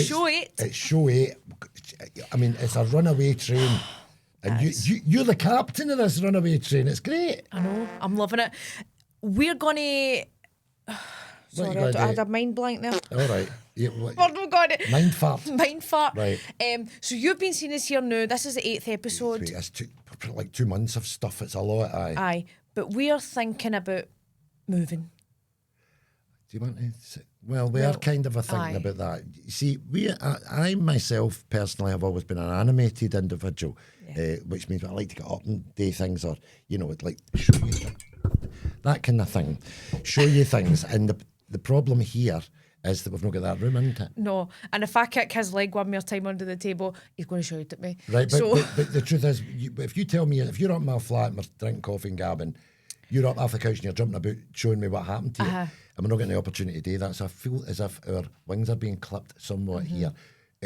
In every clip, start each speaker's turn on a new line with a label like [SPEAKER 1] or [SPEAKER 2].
[SPEAKER 1] Show 8.
[SPEAKER 2] It's Show 8. I mean, it's a runaway train. And you're the captain of this runaway train. It's great.
[SPEAKER 1] I know. I'm loving it. We're going to... Sorry, I had a mind blank there.
[SPEAKER 2] All right. Yeah,
[SPEAKER 1] Mind fart.
[SPEAKER 2] Right.
[SPEAKER 1] So you've been seeing us here now. This is the 8th episode.
[SPEAKER 2] It's like 2 months of stuff. It's a lot,
[SPEAKER 1] Aye. But we're thinking about moving.
[SPEAKER 2] Do you want to... Well, we are kind of thinking about that. You see, I myself personally have always been an animated individual, which means I like to get up and do things, or like show you that kind of thing, show you things. And the problem here is that we've not got that room, isn't it?
[SPEAKER 1] No, and if I kick his leg one more time under the table, he's going to shout at me.
[SPEAKER 2] Right, but the truth is, if you tell me, if you're up in my flat and we're drinking coffee and gabbing, you're up off the couch and you're jumping about showing me what happened to you, and we're not getting the opportunity to do that, so I feel as if our wings are being clipped somewhat here.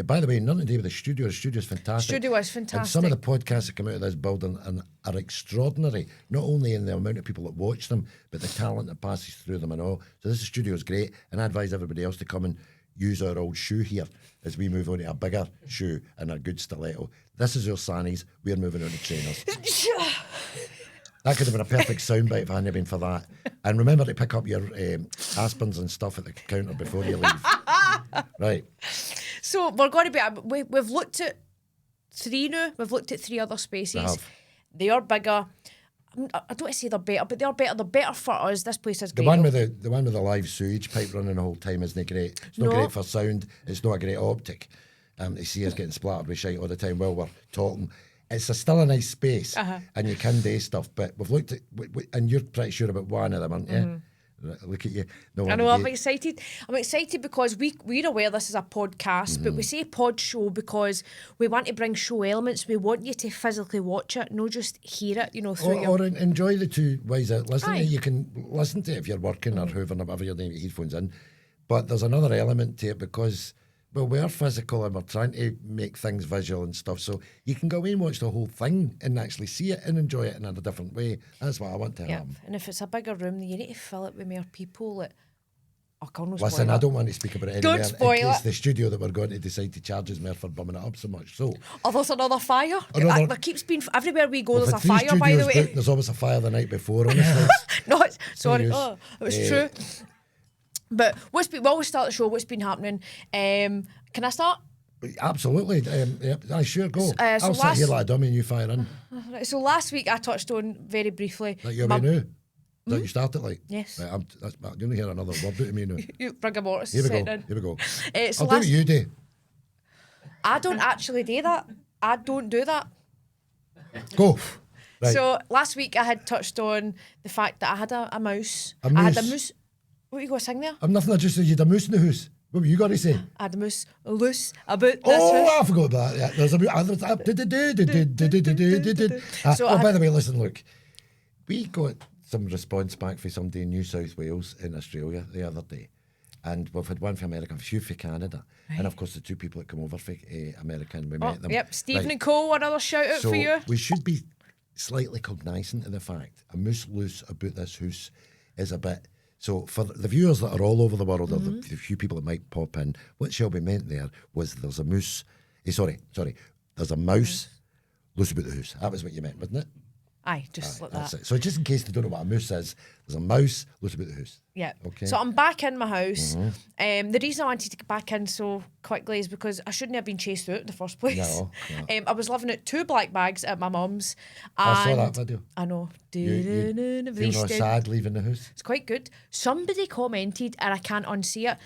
[SPEAKER 2] By the way, nothing to do with the studio. The studio's fantastic.
[SPEAKER 1] Studio is fantastic.
[SPEAKER 2] And some of the podcasts that come out of this building are extraordinary, not only in the amount of people that watch them, but the talent that passes through them and all. So this studio is great, and I advise everybody else to come and use our old shoe here as we move on to a bigger shoe and a good stiletto. This is our Sannies. We're moving on to trainers. That could have been a perfect soundbite if it hadn't been for that. And remember to pick up your aspirins and stuff at the counter before you leave. Right.
[SPEAKER 1] So we're going to be... We've looked at 3 now. We've looked at 3 other spaces. They are bigger. I don't want to say they're better, but they're better. They're better for us. This place is great.
[SPEAKER 2] The one with the live sewage pipe running the whole time isn't great. It's not great for sound. It's not a great optic. To see us getting splattered with shite all the time while we're talking. It's still a nice space, and you can do stuff. But we've looked at, and you're pretty sure about one of them, aren't you? Look at you.
[SPEAKER 1] I know, I'm excited. I'm excited because we're aware this is a podcast, but we say pod show because we want to bring show elements. We want you to physically watch it, not just hear it, through
[SPEAKER 2] or enjoy the 2 ways of listening. You can listen to it if you're working or hoovering or whatever you're doing with headphones in. But there's another element to it because... Well, we're physical and we're trying to make things visual and stuff, so you can go away and watch the whole thing and actually see it and enjoy it in a different way. That's what I want to have.
[SPEAKER 1] And if it's a bigger room, then you need to fill it with more people.
[SPEAKER 2] Listen, I don't want to speak about it anymore.
[SPEAKER 1] Don't spoil it.
[SPEAKER 2] The studio that we're going to decide to charge us more for bumming it up so much. So,
[SPEAKER 1] there's another fire. There keeps being everywhere we go. There's a fire, by the way.
[SPEAKER 2] There's always a fire the night before. Honestly,
[SPEAKER 1] no, sorry. It was true. But we always start the show. What's been happening? Can I start?
[SPEAKER 2] Absolutely. Sure, go. I'll sit here like a dummy and you fire in.
[SPEAKER 1] So last week I touched on very briefly.
[SPEAKER 2] Like you're new? Is that you started like?
[SPEAKER 1] Yes.
[SPEAKER 2] Right, I'm going to hear another word out of me now.
[SPEAKER 1] You rigor mortis.
[SPEAKER 2] Here we go.
[SPEAKER 1] So
[SPEAKER 2] I'll do what you do.
[SPEAKER 1] I don't actually do that. I don't do that.
[SPEAKER 2] Go. Right.
[SPEAKER 1] So last week I had touched on the fact that I had a mouse.
[SPEAKER 2] A moose.
[SPEAKER 1] I had a moose. What are you going to sing there?
[SPEAKER 2] I'm nothing. I just said you had a moose in the house. What were you going to say?
[SPEAKER 1] I had a moose loose about this house.
[SPEAKER 2] I forgot that. Yeah, there's a moose. By the way, listen, look. We got some response back from somebody in New South Wales in Australia the other day. And we've had one for America, a few for Canada. Right. And of course, the 2 people that come over for America, and we met them.
[SPEAKER 1] Yep, Stephen and Cole, another shout out for you.
[SPEAKER 2] We should be slightly cognisant of the fact a moose loose about this house is a bit... So for the viewers that are all over the world, or the few people that might pop in, what Shelby meant there was there's a moose... there's a mouse loose about the house. That was what you meant, wasn't it?
[SPEAKER 1] Aye, just like that.
[SPEAKER 2] It. So just in case they don't know what a moose is, there's a mouse loose about the house.
[SPEAKER 1] Yeah.
[SPEAKER 2] Okay.
[SPEAKER 1] So I'm back in my house. The reason I wanted to get back in so quickly is because I shouldn't have been chased out in the first place.
[SPEAKER 2] No.
[SPEAKER 1] I was living at 2 black bags at my mum's.
[SPEAKER 2] I saw that video.
[SPEAKER 1] I know.
[SPEAKER 2] You were sad leaving the house?
[SPEAKER 1] It's quite good. Somebody commented, and I can't unsee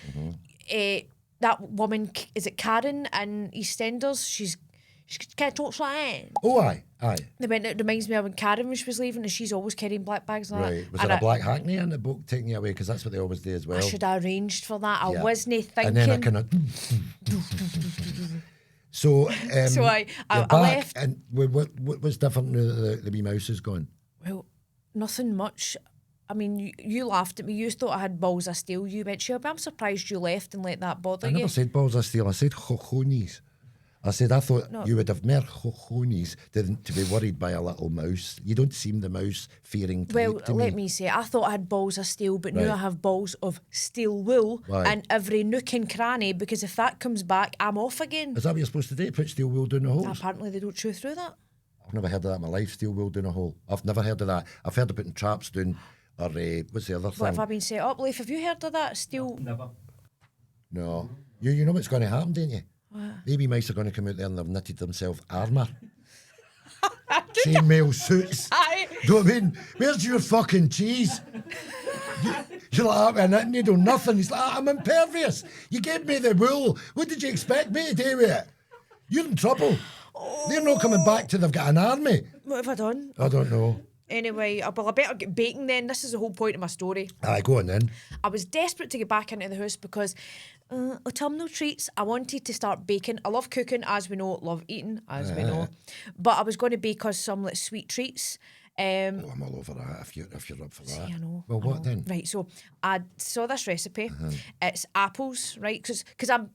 [SPEAKER 1] it, that woman, is it Karen in EastEnders? She kind of talks like that.
[SPEAKER 2] Oh, aye.
[SPEAKER 1] It reminds me of when Karen was leaving, and she's always carrying black bags like that.
[SPEAKER 2] Right. Was there a black hackney in the book taking you away? Because that's what they always do as well.
[SPEAKER 1] I should have arranged for that. I wasn't thinking.
[SPEAKER 2] And then I kind of... So,
[SPEAKER 1] I
[SPEAKER 2] back,
[SPEAKER 1] left.
[SPEAKER 2] And what was different now that the wee mouse is gone?
[SPEAKER 1] Well, nothing much. I mean, you laughed at me. You thought I had balls of steel. You went, Shelby, I'm surprised you left and let that bother you.
[SPEAKER 2] I never said balls of steel. I said cojones. I said, I thought you would have more cojones than to be worried by a little mouse. You don't seem the mouse fearing type
[SPEAKER 1] Well,
[SPEAKER 2] to
[SPEAKER 1] let me say, I thought I had balls of steel, but now I have balls of steel wool in every nook and cranny, because if that comes back, I'm off again.
[SPEAKER 2] Is that what you're supposed to do? Put steel wool down the holes?
[SPEAKER 1] Apparently they don't chew through that.
[SPEAKER 2] I've never heard of that in my life, steel wool down a hole. I've never heard of that. I've heard of putting traps down, or what's the other thing?
[SPEAKER 1] What have I been set up, Leif? Have you heard of that? Steel...
[SPEAKER 3] Never.
[SPEAKER 2] No. You know what's going to happen, don't you?
[SPEAKER 1] What?
[SPEAKER 2] Maybe mice are going to come out there and they've knitted themselves armour. Chainmail suits.
[SPEAKER 1] Aye.
[SPEAKER 2] Do you know what I mean? Where's your fucking cheese? You're like, I'm a needle, nothing. He's like, I'm impervious. You gave me the wool. What did you expect me to do with it? You're in trouble. They're not coming back till they've got an army.
[SPEAKER 1] What have I done?
[SPEAKER 2] I don't know.
[SPEAKER 1] Anyway, well, I better get baking then. This is the whole point of my story.
[SPEAKER 2] Aye, go on then.
[SPEAKER 1] I was desperate to get back into the house because autumnal treats, I wanted to start baking. I love cooking, as we know, love eating, as we know. But I was going to bake us some like sweet treats.
[SPEAKER 2] I'm all over that if you're up for that.
[SPEAKER 1] See, I know.
[SPEAKER 2] Well, what then?
[SPEAKER 1] Right, so I saw this recipe. It's apples, right? Because I'm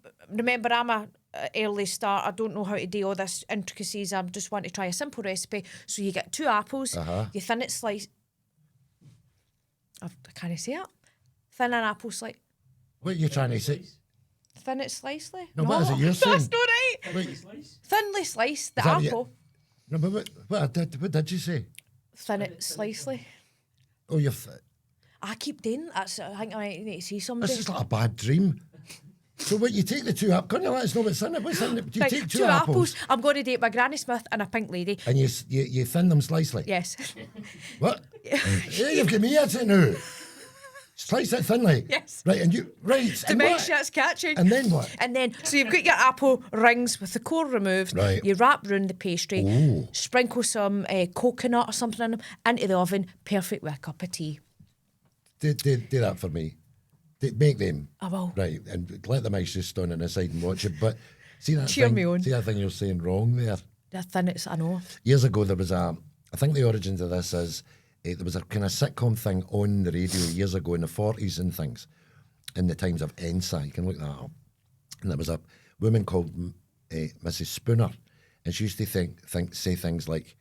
[SPEAKER 1] a early start. I don't know how to do all this intricacies. I just want to try a simple recipe. So you get 2 apples, you thin it slice. Can I say it? Thin an apple slice.
[SPEAKER 2] What are you trying to say?
[SPEAKER 1] Thin it slicely?
[SPEAKER 2] No, what is it you're saying?
[SPEAKER 1] That's not right.
[SPEAKER 2] Wait,
[SPEAKER 1] Thinly slice the
[SPEAKER 2] Is that
[SPEAKER 1] apple.
[SPEAKER 2] no, but what did you say?
[SPEAKER 1] Thin it slicely.
[SPEAKER 2] Oh,
[SPEAKER 1] I keep doing that. I think I need to see somebody.
[SPEAKER 2] this is like a bad dream. So what, you take the 2 apples, can't you let us know what's in it? What's in it? You
[SPEAKER 1] Right,
[SPEAKER 2] take 2
[SPEAKER 1] 2
[SPEAKER 2] apples.
[SPEAKER 1] I'm going to date my Granny Smith and a pink lady.
[SPEAKER 2] And you thin them slicely.
[SPEAKER 1] Yes.
[SPEAKER 2] What? Yeah, you've got me at it now. Slice it thinly.
[SPEAKER 1] Yes.
[SPEAKER 2] Right, and you and what?
[SPEAKER 1] Dementia's catching.
[SPEAKER 2] And then what?
[SPEAKER 1] And then, so you've got your apple rings with the core removed.
[SPEAKER 2] Right.
[SPEAKER 1] You wrap round the pastry.
[SPEAKER 2] Ooh.
[SPEAKER 1] Sprinkle some coconut or something in them into the oven. Perfect with a cup of tea.
[SPEAKER 2] Do that for me. Make them.
[SPEAKER 1] I will.
[SPEAKER 2] Right, and let the mice just stand on the side and watch it. But see that
[SPEAKER 1] Cheer
[SPEAKER 2] thing,
[SPEAKER 1] me on.
[SPEAKER 2] See that thing you're saying wrong there?
[SPEAKER 1] The thin it's, I know.
[SPEAKER 2] Years ago, there was I think the origins of this is, there was a kind of sitcom thing on the radio years ago in the 40s and things, in the times of Ensa. You can look that up. And there was a woman called Mrs. Spooner, and she used to say things like,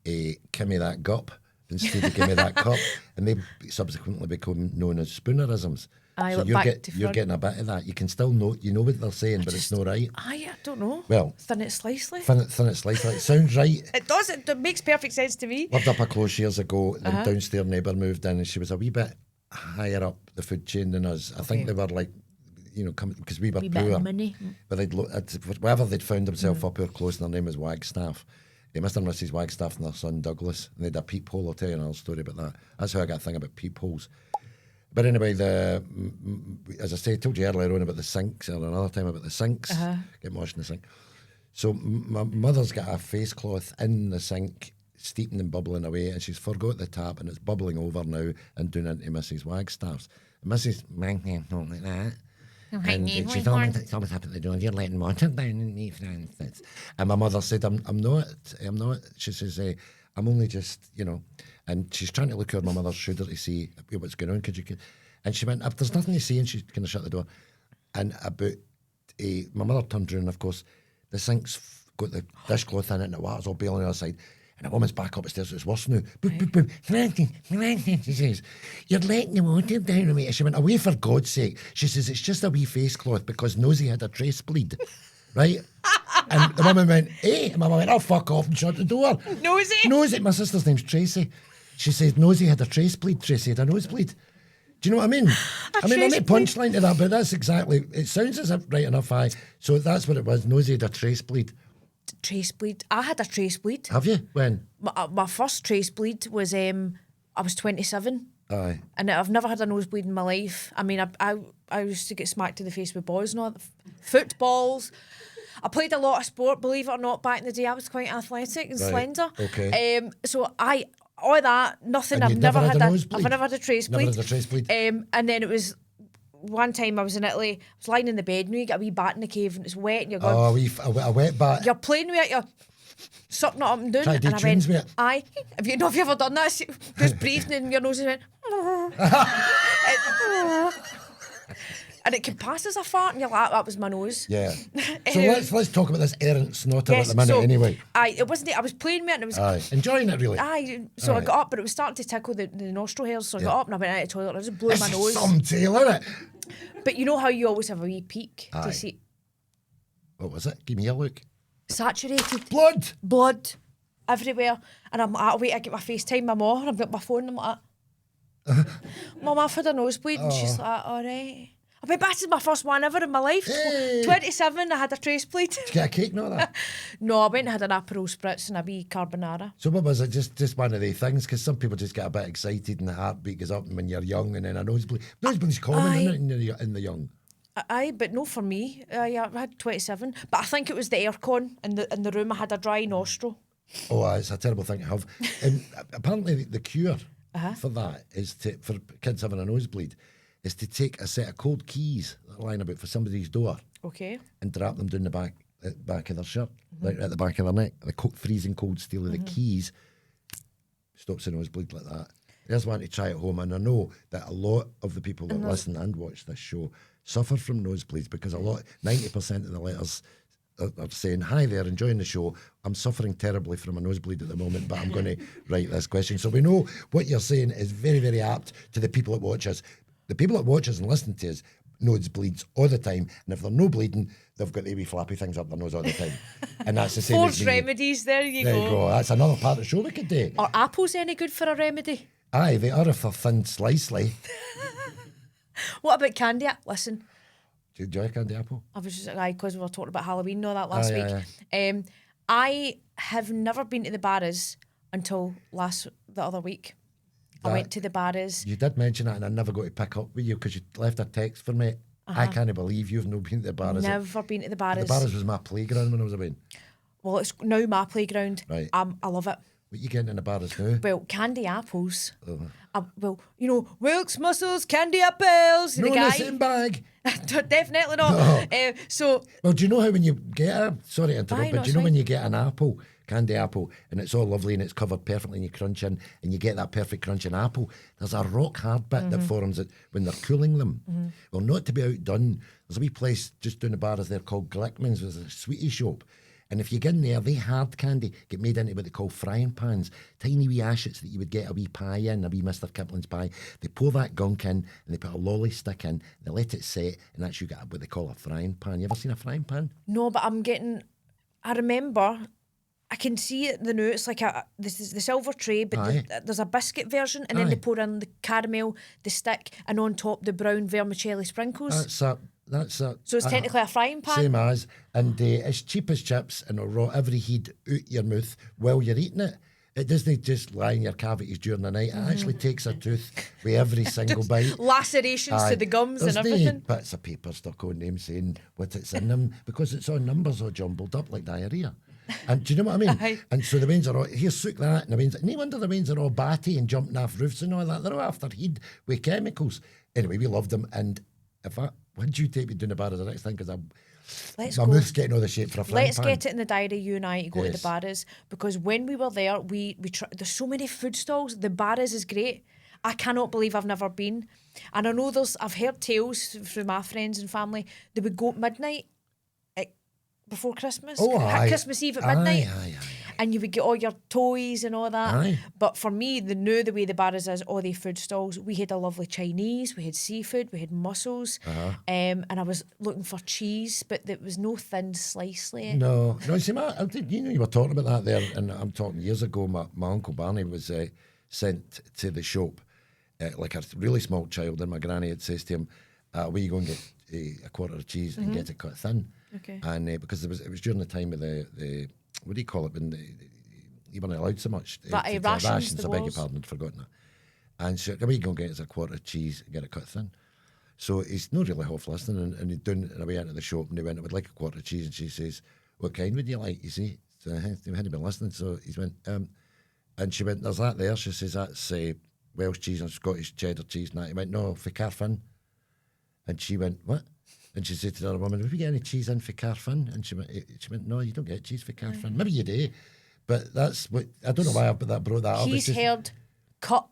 [SPEAKER 2] "Give me that gup," instead of "give me that cup," and they subsequently become known as Spoonerisms.
[SPEAKER 1] Aye,
[SPEAKER 2] So
[SPEAKER 1] look
[SPEAKER 2] you're,
[SPEAKER 1] back to
[SPEAKER 2] you're
[SPEAKER 1] front.
[SPEAKER 2] getting a bit of that. You can still know, what they're saying, but it's not right.
[SPEAKER 1] I don't know.
[SPEAKER 2] Well,
[SPEAKER 1] Thin it slicely.
[SPEAKER 2] thin it slicely. It sounds right.
[SPEAKER 1] It does. It makes perfect sense to me.
[SPEAKER 2] Lived up a close years ago. The downstairs neighbour moved in, and she was a wee bit higher up the food chain than us. I think they were like, because we were
[SPEAKER 1] Wee bit
[SPEAKER 2] poor.
[SPEAKER 1] of money.
[SPEAKER 2] But wherever they'd found themselves up our close, and their name was Wagstaff. Mr. and Mrs. Wagstaff and their son Douglas. And they had a peephole. I'll tell you another story about that. That's how I got a thing about peepholes. But anyway, as I said, told you earlier on about the sinks, or another time about the sinks, getting washed in the sink. So my mother's got a face cloth in the sink, steeping and bubbling away, and she's forgot the tap, and it's bubbling over now and doing into Mrs. Wagstaff's. And Mrs. Wagstaff don't like that. And she's always up at the door, you're letting water down underneath. And my mother said, I'm not. She says, I'm only just, and she's trying to look over my mother's shoulder to see what's going on. And she went, if there's nothing to see, and she kind of shut the door. And about, my mother turned around, of course, the sink's got the dishcloth in it, and the water's all bailing on the other side. And a woman's back up the stairs, so it's worse now. Boom, boom, boom. She says, you're letting the water down on me. And she went, away for God's sake. She says, it's just a wee face cloth because Nosy had a trace bleed. Right? And the woman went, And my mum went, oh, fuck off, and shut the door.
[SPEAKER 1] Nosy?
[SPEAKER 2] My sister's name's Tracy. She said, Nosy had a trace bleed. Tracy had a nosebleed. Do you know what I mean? I need punchline to that, but that's exactly, it sounds as if right enough, so that's what it was. Nosy had a trace bleed.
[SPEAKER 1] Trace bleed. I had a trace bleed.
[SPEAKER 2] Have you? When?
[SPEAKER 1] My first trace bleed was I was 27.
[SPEAKER 2] Aye.
[SPEAKER 1] And I've never had a nosebleed in my life. I mean, I used to get smacked in the face with balls and all that. Footballs. I played a lot of sport, believe it or not, back in the day. I was quite athletic and slender.
[SPEAKER 2] Okay.
[SPEAKER 1] So all that, nothing.
[SPEAKER 2] And
[SPEAKER 1] I've never had
[SPEAKER 2] nosebleed?
[SPEAKER 1] I've never had a trace bleed.
[SPEAKER 2] Never had a trace bleed.
[SPEAKER 1] And then it was one time I was in Italy. I was lying in the bed, and you get a wee bat in the cave, and it's wet, and you're going.
[SPEAKER 2] Oh, a wet bat.
[SPEAKER 1] You're playing with it. You're sucking it up and down.
[SPEAKER 2] Try to do
[SPEAKER 1] and I
[SPEAKER 2] tunes
[SPEAKER 1] went,
[SPEAKER 2] with it.
[SPEAKER 1] aye. Have you ever done that? Just breathing in your nose and went. And it can pass as a fart, and you're like, that was my nose.
[SPEAKER 2] Yeah. So
[SPEAKER 1] Anyway.
[SPEAKER 2] let's talk about this errant snotter at the minute anyway.
[SPEAKER 1] It wasn't. I was playing with it, and it was.
[SPEAKER 2] Aye. Enjoying it, really?
[SPEAKER 1] Aye. So I got up, but it was starting to tickle the nostril hairs. So I got up and I went out of the toilet. And I just blew my nose.
[SPEAKER 2] Some tail, isn't it?
[SPEAKER 1] But you know how you always have a wee peek to see
[SPEAKER 2] What was it? Give me a look.
[SPEAKER 1] saturated
[SPEAKER 2] Blood
[SPEAKER 1] everywhere, and I'm like, wait, I get my FaceTime my mum, and I've got my phone, and I'm like, Mum, I've had a nosebleed, and she's like, all right. I mean, this is my first one ever in my life.
[SPEAKER 2] Hey.
[SPEAKER 1] 27, I had a trace bleed.
[SPEAKER 2] Did you get a cake and all that?
[SPEAKER 1] No, I went and had an Aperol Spritz and a wee carbonara.
[SPEAKER 2] So what was it? Just one of the things? Because some people just get a bit excited and the heartbeat goes up when you're young, and then a nosebleed. Nosebleed's common, isn't it, in the young?
[SPEAKER 1] Aye, but no for me. Yeah, I had 27, but I think it was the aircon in the room. I had a dry nostril.
[SPEAKER 2] Oh, it's a terrible thing to have. And apparently the cure for that is for kids having a nosebleed is to take a set of cold keys that are lying about for somebody's door.
[SPEAKER 1] Okay.
[SPEAKER 2] And drop them down the back of their shirt, right at the back of their neck. The freezing cold steel of the keys stops the nosebleed like that. There's one to try at home, and I know that a lot of the people that listen and watch this show suffer from nosebleeds because 90% of the letters are saying, hi there, enjoying the show. I'm suffering terribly from a nosebleed at the moment, but I'm going to write this question. So we know what you're saying is very, very apt to the people that watch us. The people that watch us and listen to us nosebleeds all the time, and if they're no bleeding, they've got the wee flappy things up their nose all the time. And that's the same
[SPEAKER 1] Ford's
[SPEAKER 2] as me.
[SPEAKER 1] remedies, there you go.
[SPEAKER 2] There you go. That's another part of the show we could do.
[SPEAKER 1] Are apples any good for a remedy?
[SPEAKER 2] Aye, they are if they're thin slicely.
[SPEAKER 1] What about candy? Listen,
[SPEAKER 2] Do you enjoy a candy apple?
[SPEAKER 1] I was just because we were talking about Halloween and all that last
[SPEAKER 2] Aye,
[SPEAKER 1] week. I have never been to the bars until the other week. I went to the bars.
[SPEAKER 2] You did mention that, and I never got to pick up with you because you left a text for me. I can't believe you've not been to the bars.
[SPEAKER 1] Never been to the bars.
[SPEAKER 2] The bars was my playground when I was a wee.
[SPEAKER 1] Well, it's now my playground.
[SPEAKER 2] Right.
[SPEAKER 1] I love it.
[SPEAKER 2] What are you getting in the bars now?
[SPEAKER 1] Well, candy apples. Wilkes Muscles, candy apples.
[SPEAKER 2] No,
[SPEAKER 1] the
[SPEAKER 2] in
[SPEAKER 1] guy.
[SPEAKER 2] the same bag.
[SPEAKER 1] Definitely not.
[SPEAKER 2] No. Well, do you know how when you get sorry to interrupt, but do you know when you get an apple, candy apple, and it's all lovely and it's covered perfectly and you crunch in and you get that perfect crunching apple, there's a rock hard bit that forms it when they're cooling them. Well, not to be outdone, there's a wee place just down the bars there called Glickman's, there's a sweetie shop. And if you get in there, they hard candy get made into what they call frying pans, tiny wee ashets that you would get a wee pie in, a wee Mr. Kipling's pie. They pour that gunk in and they put a lolly stick in, they let it set, and that's you get what they call a frying pan. You ever seen a frying pan?
[SPEAKER 1] No, but I remember, I can see it the new. It's like this is the silver tray, but there's a biscuit version, and then they pour in the caramel, the stick, and on top the brown vermicelli sprinkles.
[SPEAKER 2] That's a.
[SPEAKER 1] So it's technically a frying pan.
[SPEAKER 2] Same as, and it's cheap as chips, and it'll rot every heat out your mouth while you're eating it. It doesn't just lie in your cavities during the night. It actually takes a tooth with every single bite.
[SPEAKER 1] Lacerations to the gums and everything.
[SPEAKER 2] There's no bits of paper stuck on them saying what it's in them because it's all numbers all jumbled up like diarrhea. And do you know what I mean? And so the wings are all, here, soak that, and the wings, no wonder the wings are all batty and jumping off roofs and all that. They're all after heat with chemicals. Anyway, we loved them, and would you take me down the bar as the next thing? Because my mouth's getting all the shape for a frying pan.
[SPEAKER 1] Let's get it in the diary, you and I, to go to the bars, because when we were there, there's so many food stalls. The bars is great. I cannot believe I've never been. And I know I've heard tales from my friends and family, they would go at midnight before Christmas. Christmas Eve at midnight. And you would get all your toys and all that. But for me, the way the bar is all the food stalls. We had a lovely Chinese, we had seafood, we had mussels, and I was looking for cheese, but there was no thin slice like it.
[SPEAKER 2] No, see, you were talking about that there, and I'm talking years ago, my Uncle Barney was sent to the shop like a really small child, and my granny had says to him, will you go and get a quarter of cheese and get it cut thin?
[SPEAKER 1] Okay. And
[SPEAKER 2] because it was during the time of the what do you call it when you weren't allowed so much rations. I beg your pardon, I'd forgotten that. And so we go and get us a quarter of cheese and get it cut thin. So he's not really half listening, and he'd done and I went into the shop and he went, I would like a quarter of cheese, and she says, what kind would you like? You see, so he hadn't been listening. So he went, and she went, there's that there. She says that's Welsh cheese and Scottish cheddar cheese. And that. He went, no, for Carfin. And she went, what? And she said to the other woman, have we got any cheese in for Carfin? And she went, no, you don't get cheese for Carfin. Maybe you do, but that's what, I don't know why I brought that up.
[SPEAKER 1] He's heard cut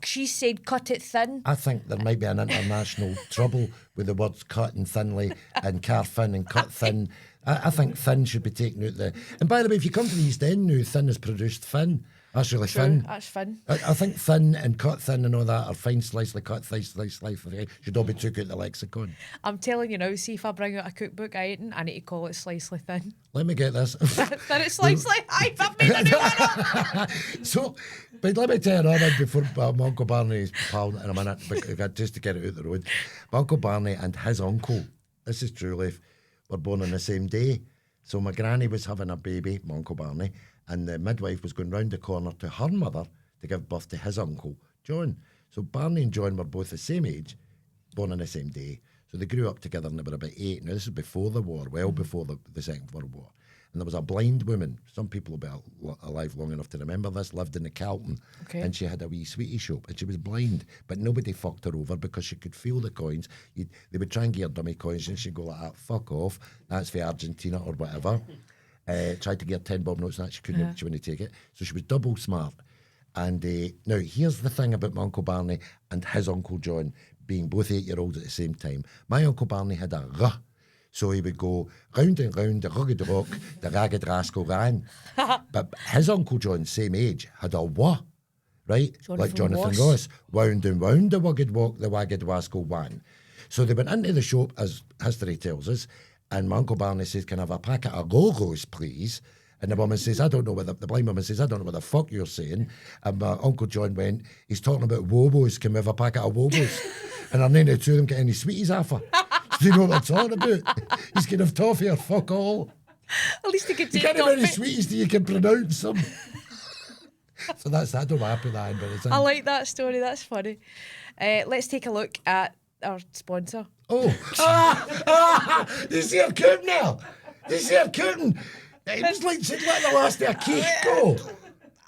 [SPEAKER 1] she said cut it thin.
[SPEAKER 2] I think there might be an international trouble with the words cut and thinly and car thin and cut thin. I think thin should be taken out there. And by the way, if you come to the East End now, thin is produced thin. That's really thin.
[SPEAKER 1] That's fun.
[SPEAKER 2] I think thin and cut thin and all that are fine, slicely cut, slicely should all be took out the lexicon.
[SPEAKER 1] I'm telling you now, see if I bring out a cookbook I need to call it slicely thin.
[SPEAKER 2] Let me get this.
[SPEAKER 1] Then it's slicely high. I've made a new one up.
[SPEAKER 2] So, but let me tell you another before my Uncle Barney's pal in a minute, just to get it out the road. My Uncle Barney and his uncle, this is true, Leif, were born on the same day. So my granny was having a baby, my Uncle Barney, and the midwife was going round the corner to her mother to give birth to his uncle, John. So Barney and John were both the same age, born on the same day. So they grew up together and they were about 8. Now, this is before the war, well before the Second World War. And there was a blind woman, some people will be alive long enough to remember this, lived in the Calton.
[SPEAKER 1] Okay.
[SPEAKER 2] And she had a wee sweetie shop and she was blind, but nobody fucked her over because she could feel the coins. They would try and give her dummy coins and she'd go like that, fuck off, that's for Argentina or whatever. Tried to get her 10 bob notes and that, she wouldn't take it. So she was double smart. And now, here's the thing about my Uncle Barney and his Uncle John being both 8-year-olds at the same time. My Uncle Barney had a R. So he would go round and round the rugged rock, the ragged rascal ran. But his Uncle John, same age, had a W, right? Like Jonathan Ross. Wound and wound the rugged walk, the ragged rascal wan. So they went into the shop, as history tells us, and my Uncle Barney says, can I have a packet of Logos, please? And the woman says, I don't know what the blind woman says, I don't know what the fuck you're saying. And my Uncle John went, he's talking about Wobos, can we have a packet of Wobos? And none of the two of them get any sweeties off her. Do you know what I'm talking about? He's going to have toffee or fuck all.
[SPEAKER 1] At least he could take
[SPEAKER 2] you can't have any sweeties till you can pronounce them. So that's that. I don't know what happened that, but it's
[SPEAKER 1] I like that story. That's funny. Let's take a look at our sponsor.
[SPEAKER 2] Oh. Do you see her curtain now? Do you see her curtain? It was like she'd let the last of a cake go.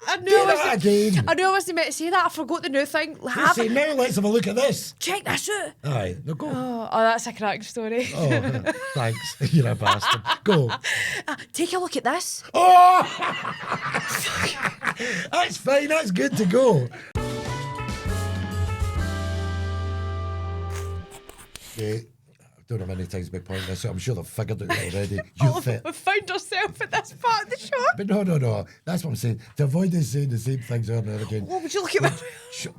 [SPEAKER 1] I knew
[SPEAKER 2] again.
[SPEAKER 1] I knew I wasn't meant to say that. I forgot the new thing.
[SPEAKER 2] You say, now let's have a look at this.
[SPEAKER 1] Check this out.
[SPEAKER 2] Aye, no, go.
[SPEAKER 1] Oh, that's a cracking story.
[SPEAKER 2] Oh, thanks. You're a bastard. Go.
[SPEAKER 1] Take a look at this.
[SPEAKER 2] Oh! That's fine. That's good to go. I don't know how many times we point this out. I'm sure they've figured it out already.
[SPEAKER 1] We found ourselves at this part of the show.
[SPEAKER 2] But no. That's what I'm saying. To avoid us saying the same things over and over again.
[SPEAKER 1] What would you look at me?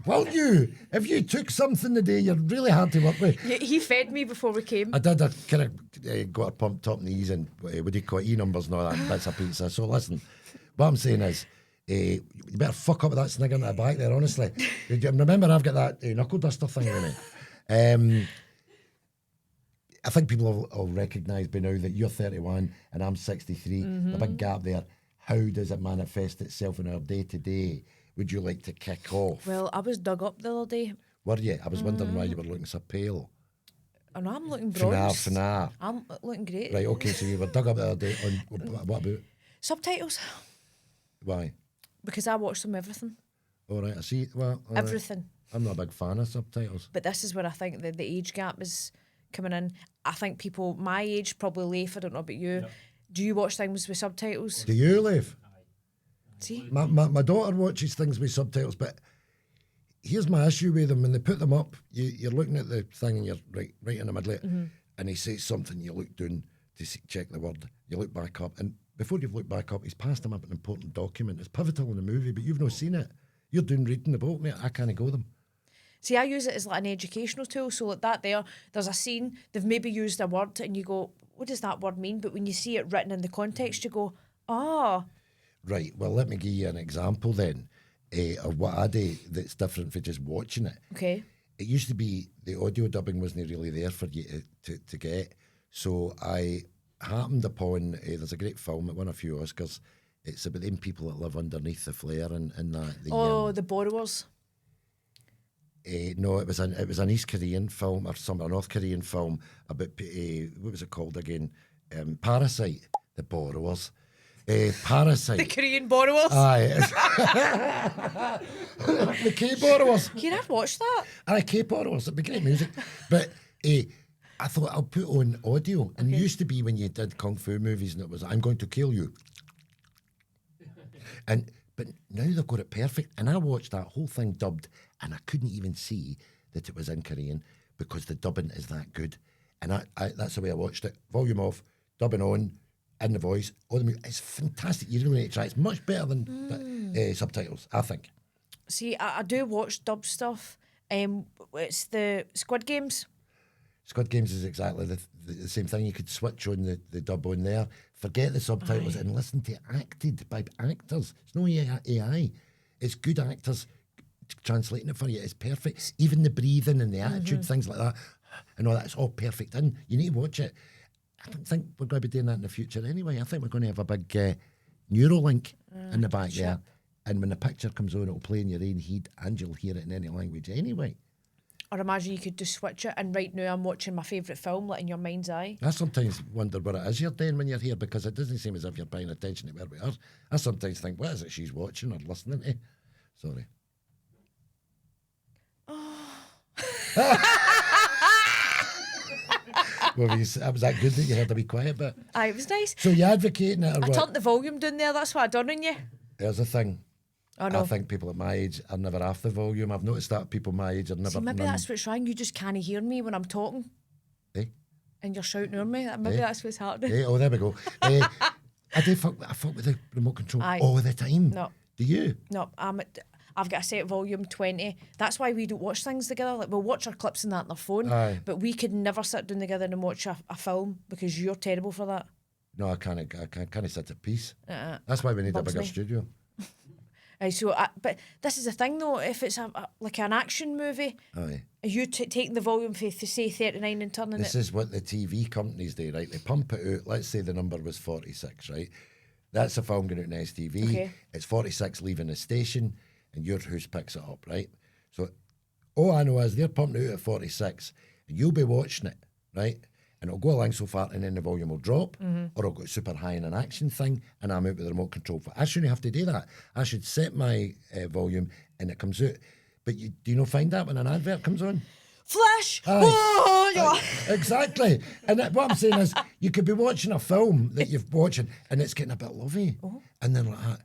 [SPEAKER 2] Well, if you took something today, you're really hard to work with.
[SPEAKER 1] He fed me before we came.
[SPEAKER 2] I did. I kind of got her pumped up knees and what do you call it, E-numbers and all that bits of pizza. So listen, what I'm saying is, you better fuck up with that snigger in the back there, honestly. Remember, I've got that knuckle duster thing with me. I think people will recognise by now that you're 31 and I'm 63. The big gap there. How does it manifest itself in our day-to-day? Would you like to kick off?
[SPEAKER 1] Well, I was dug up the other day.
[SPEAKER 2] Were you? I was wondering why you were looking so pale.
[SPEAKER 1] Oh, no, I'm looking bronze.
[SPEAKER 2] Fanar.
[SPEAKER 1] I'm looking great.
[SPEAKER 2] Right, okay, so you were dug up the other day on, what about?
[SPEAKER 1] Subtitles.
[SPEAKER 2] Why?
[SPEAKER 1] Because I watch them everything.
[SPEAKER 2] All right, I see. Well,
[SPEAKER 1] everything.
[SPEAKER 2] Right. I'm not a big fan of subtitles.
[SPEAKER 1] But this is where I think the age gap is coming in. I think people my age, probably Leif, I don't know about you, do you watch things with subtitles?
[SPEAKER 2] Do you, Leif?
[SPEAKER 1] See?
[SPEAKER 2] My daughter watches things with subtitles, but here's my issue with them. When they put them up, you're looking at the thing and you're right in the middle of it, and he says something, you look down to check the word, you look back up, and before you've looked back up, he's passed them up an important document. It's pivotal in the movie, but you've not seen it. You're doing reading the book, mate. I can't go them.
[SPEAKER 1] See, I use it as like an educational tool. So like that there's a scene, they've maybe used a word and you go, what does that word mean? But when you see it written in the context, you go, oh.
[SPEAKER 2] Right, well, let me give you an example then of what I do that's different for just watching it.
[SPEAKER 1] Okay.
[SPEAKER 2] It used to be the audio dubbing wasn't really there for you to get. So I happened upon, there's a great film that won a few Oscars. It's about them people that live underneath the flare and that.
[SPEAKER 1] The Borrowers.
[SPEAKER 2] No, it was an East Korean film or a North Korean film about what was it called again? Parasite, the Borrowers. Parasite.
[SPEAKER 1] The Korean Borrowers.
[SPEAKER 2] Aye. The K Borrowers.
[SPEAKER 1] Here, I've watched that.
[SPEAKER 2] Aye, K Borrowers. It'd be great music, but I thought I'll put on audio. And it used to be when you did kung fu movies, and it was I'm going to kill you. And But now they've got it perfect. And I watched that whole thing dubbed, and I couldn't even see that it was in Korean because the dubbing is that good. And I that's the way I watched it. Volume off, dubbing on, in the voice. All the music. It's fantastic. You really need to try. It's much better than subtitles, I think.
[SPEAKER 1] See, I do watch dub stuff. It's the Squid Games.
[SPEAKER 2] Squid Games is exactly the same thing. You could switch on the dub on there, forget the subtitles, and listen to it acted by actors. It's no AI. It's good actors translating it for you. It's perfect. Even the breathing and the attitude, things like that, and all that, it's all perfect in. You need to watch it. I don't think we're going to be doing that in the future anyway. I think we're going to have a big Neuralink in the back there. And when the picture comes on, it'll play in your own head and you'll hear it in any language anyway.
[SPEAKER 1] Or imagine you could just switch it, and right now I'm watching my favourite film, like in your mind's eye.
[SPEAKER 2] I sometimes wonder what it is you're doing when you're here, because it doesn't seem as if you're paying attention to where we are. I sometimes think, what is it she's watching or listening to? Sorry. Well, was that good that you had to be quiet? But
[SPEAKER 1] aye, it was nice.
[SPEAKER 2] So you advocating it or
[SPEAKER 1] I
[SPEAKER 2] what?
[SPEAKER 1] turned the volume down there, that's what I done on you.
[SPEAKER 2] There's a thing.
[SPEAKER 1] Oh, no.
[SPEAKER 2] I think people at my age are never half the volume. I've noticed that people my age are never...
[SPEAKER 1] See, maybe that's what's wrong. You just can't hear me when I'm talking.
[SPEAKER 2] Eh?
[SPEAKER 1] And you're shouting on me. Maybe that's what's happening.
[SPEAKER 2] Eh? Oh, there we go. I fuck with the remote control all the time.
[SPEAKER 1] No.
[SPEAKER 2] Do you?
[SPEAKER 1] No, I've got a set volume 20. That's why we don't watch things together. Like, we'll watch our clips and that on our phone, but we could never sit down together and watch a film because you're terrible for that.
[SPEAKER 2] No, I can't sit at peace. That's why we need a bigger studio.
[SPEAKER 1] But this is the thing though, if it's like an action movie, are you taking the volume for say 39 and turning
[SPEAKER 2] This is what the TV companies do, right? They pump it out. Let's say the number was 46, right? That's a film going out in STV.
[SPEAKER 1] Okay.
[SPEAKER 2] It's 46 leaving the station, and your house picks it up, right? So all I know is they're pumping it out at 46, and you'll be watching it, right? And it'll go along so far, and then the volume will drop, or it'll go super high in an action thing, and I'm out with the remote control. I shouldn't have to do that. I should set my volume, and it comes out. But do you not find that when an advert comes on?
[SPEAKER 1] Flash!
[SPEAKER 2] Exactly. And what I'm saying is, you could be watching a film that you've watching, and it's getting a bit lovey. And then like that,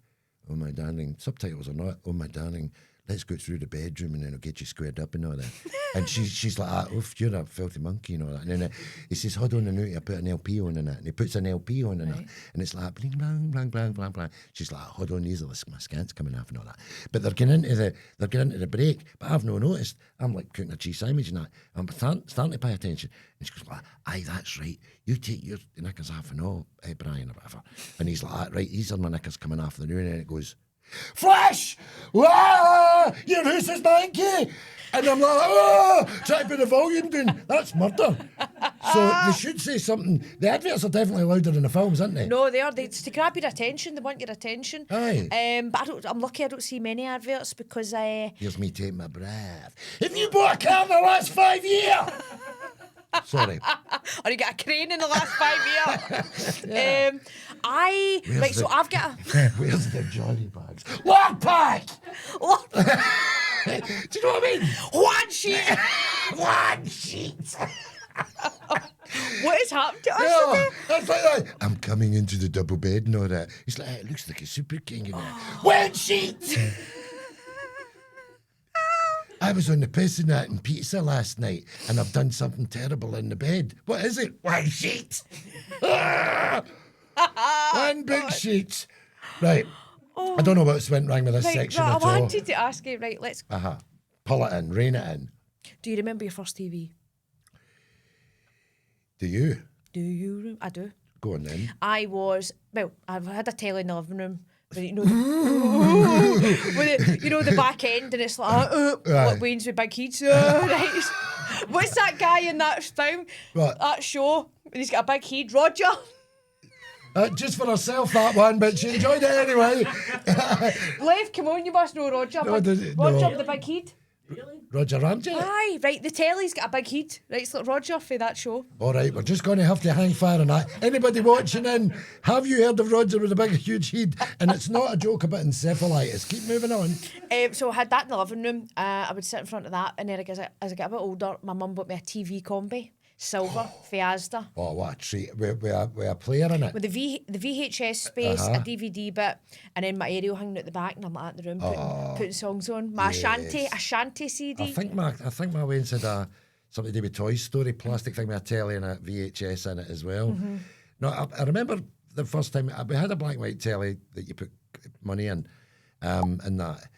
[SPEAKER 2] oh my darling, subtitles or not, oh my darling, let's go through the bedroom and then I'll get you squared up and all that. And she's like, oof, you're a filthy monkey and all that. And then he says, hold on a minute, I put an LP on in it. And he puts an LP on in it. And it's like, bling, blang, blang, blang, blang, blang. She's like, hold on, these are my scants coming off and all that. But they're getting into the break. But I've no noticed. I'm like cooking a cheese sandwich and that. I'm starting to pay attention. And she goes, like, aye, that's right. You take your knickers off and all, Brian or whatever. And he's like, right, these are my knickers coming off the new. And then it goes, Flash! Wah! Your house is manky! And I'm like, try to put the volume down. That's murder. So they should say something. The adverts are definitely louder than the films, aren't they?
[SPEAKER 1] No, they are. It's to grab your attention. They want your attention.
[SPEAKER 2] Aye.
[SPEAKER 1] But I'm lucky I don't see many adverts because
[SPEAKER 2] Here's me taking my breath. Have you bought a car in the last 5 years? Sorry.
[SPEAKER 1] Or you got a crane in the last 5 years. So I've got a...
[SPEAKER 2] Where's the jolly bags? Lord pack! Do you know what I mean?
[SPEAKER 1] One sheet!
[SPEAKER 2] One sheet!
[SPEAKER 1] What has happened to us
[SPEAKER 2] Yeah,
[SPEAKER 1] today?
[SPEAKER 2] that's like that. I'm coming into the double bed and all that. It's like, it looks like a super king in there. One sheet! I was on the piss and that in pizza last night, and I've done something terrible in the bed. What is it? One sheet. One big sheet. Right. I don't know what's went wrong with this section
[SPEAKER 1] I
[SPEAKER 2] at all.
[SPEAKER 1] wanted to ask you, right, let's...
[SPEAKER 2] Pull it in, rein it in.
[SPEAKER 1] Do you remember your first TV?
[SPEAKER 2] Do you?
[SPEAKER 1] I do.
[SPEAKER 2] Go on then.
[SPEAKER 1] I've had a telly in the living room. But you know, the back end, and it's like Wayne's with big heads. Right. What's that guy in that film?
[SPEAKER 2] What?
[SPEAKER 1] That show? And he's got a big head. Roger.
[SPEAKER 2] Just for herself, that one, but she enjoyed it anyway.
[SPEAKER 1] Leif, come on, you must know Roger. Roger, the big head.
[SPEAKER 3] Really?
[SPEAKER 2] Roger Ramsay?
[SPEAKER 1] Aye, right, the telly's got a big head. Right, it's like Roger for that show.
[SPEAKER 2] All right, we're just going to have to hang fire on that. Anybody watching in, have you heard of Roger with a big, huge head? And it's not a joke about encephalitis. Keep moving on.
[SPEAKER 1] So I had that in the living room. I would sit in front of that, and then as I got a bit older, my mum bought me a TV combi. silver, Fiasda.
[SPEAKER 2] Oh, what a treat. With a player in it.
[SPEAKER 1] With the VHS space, a DVD bit, and then my aerial hanging at the back, and I'm like at the room putting songs on. My Ashanti CD.
[SPEAKER 2] I think my Wayne said something to do with Toy Story, plastic thing with a telly and a VHS in it as well. No, I remember the first time we had a black and white telly that you put money in, and that,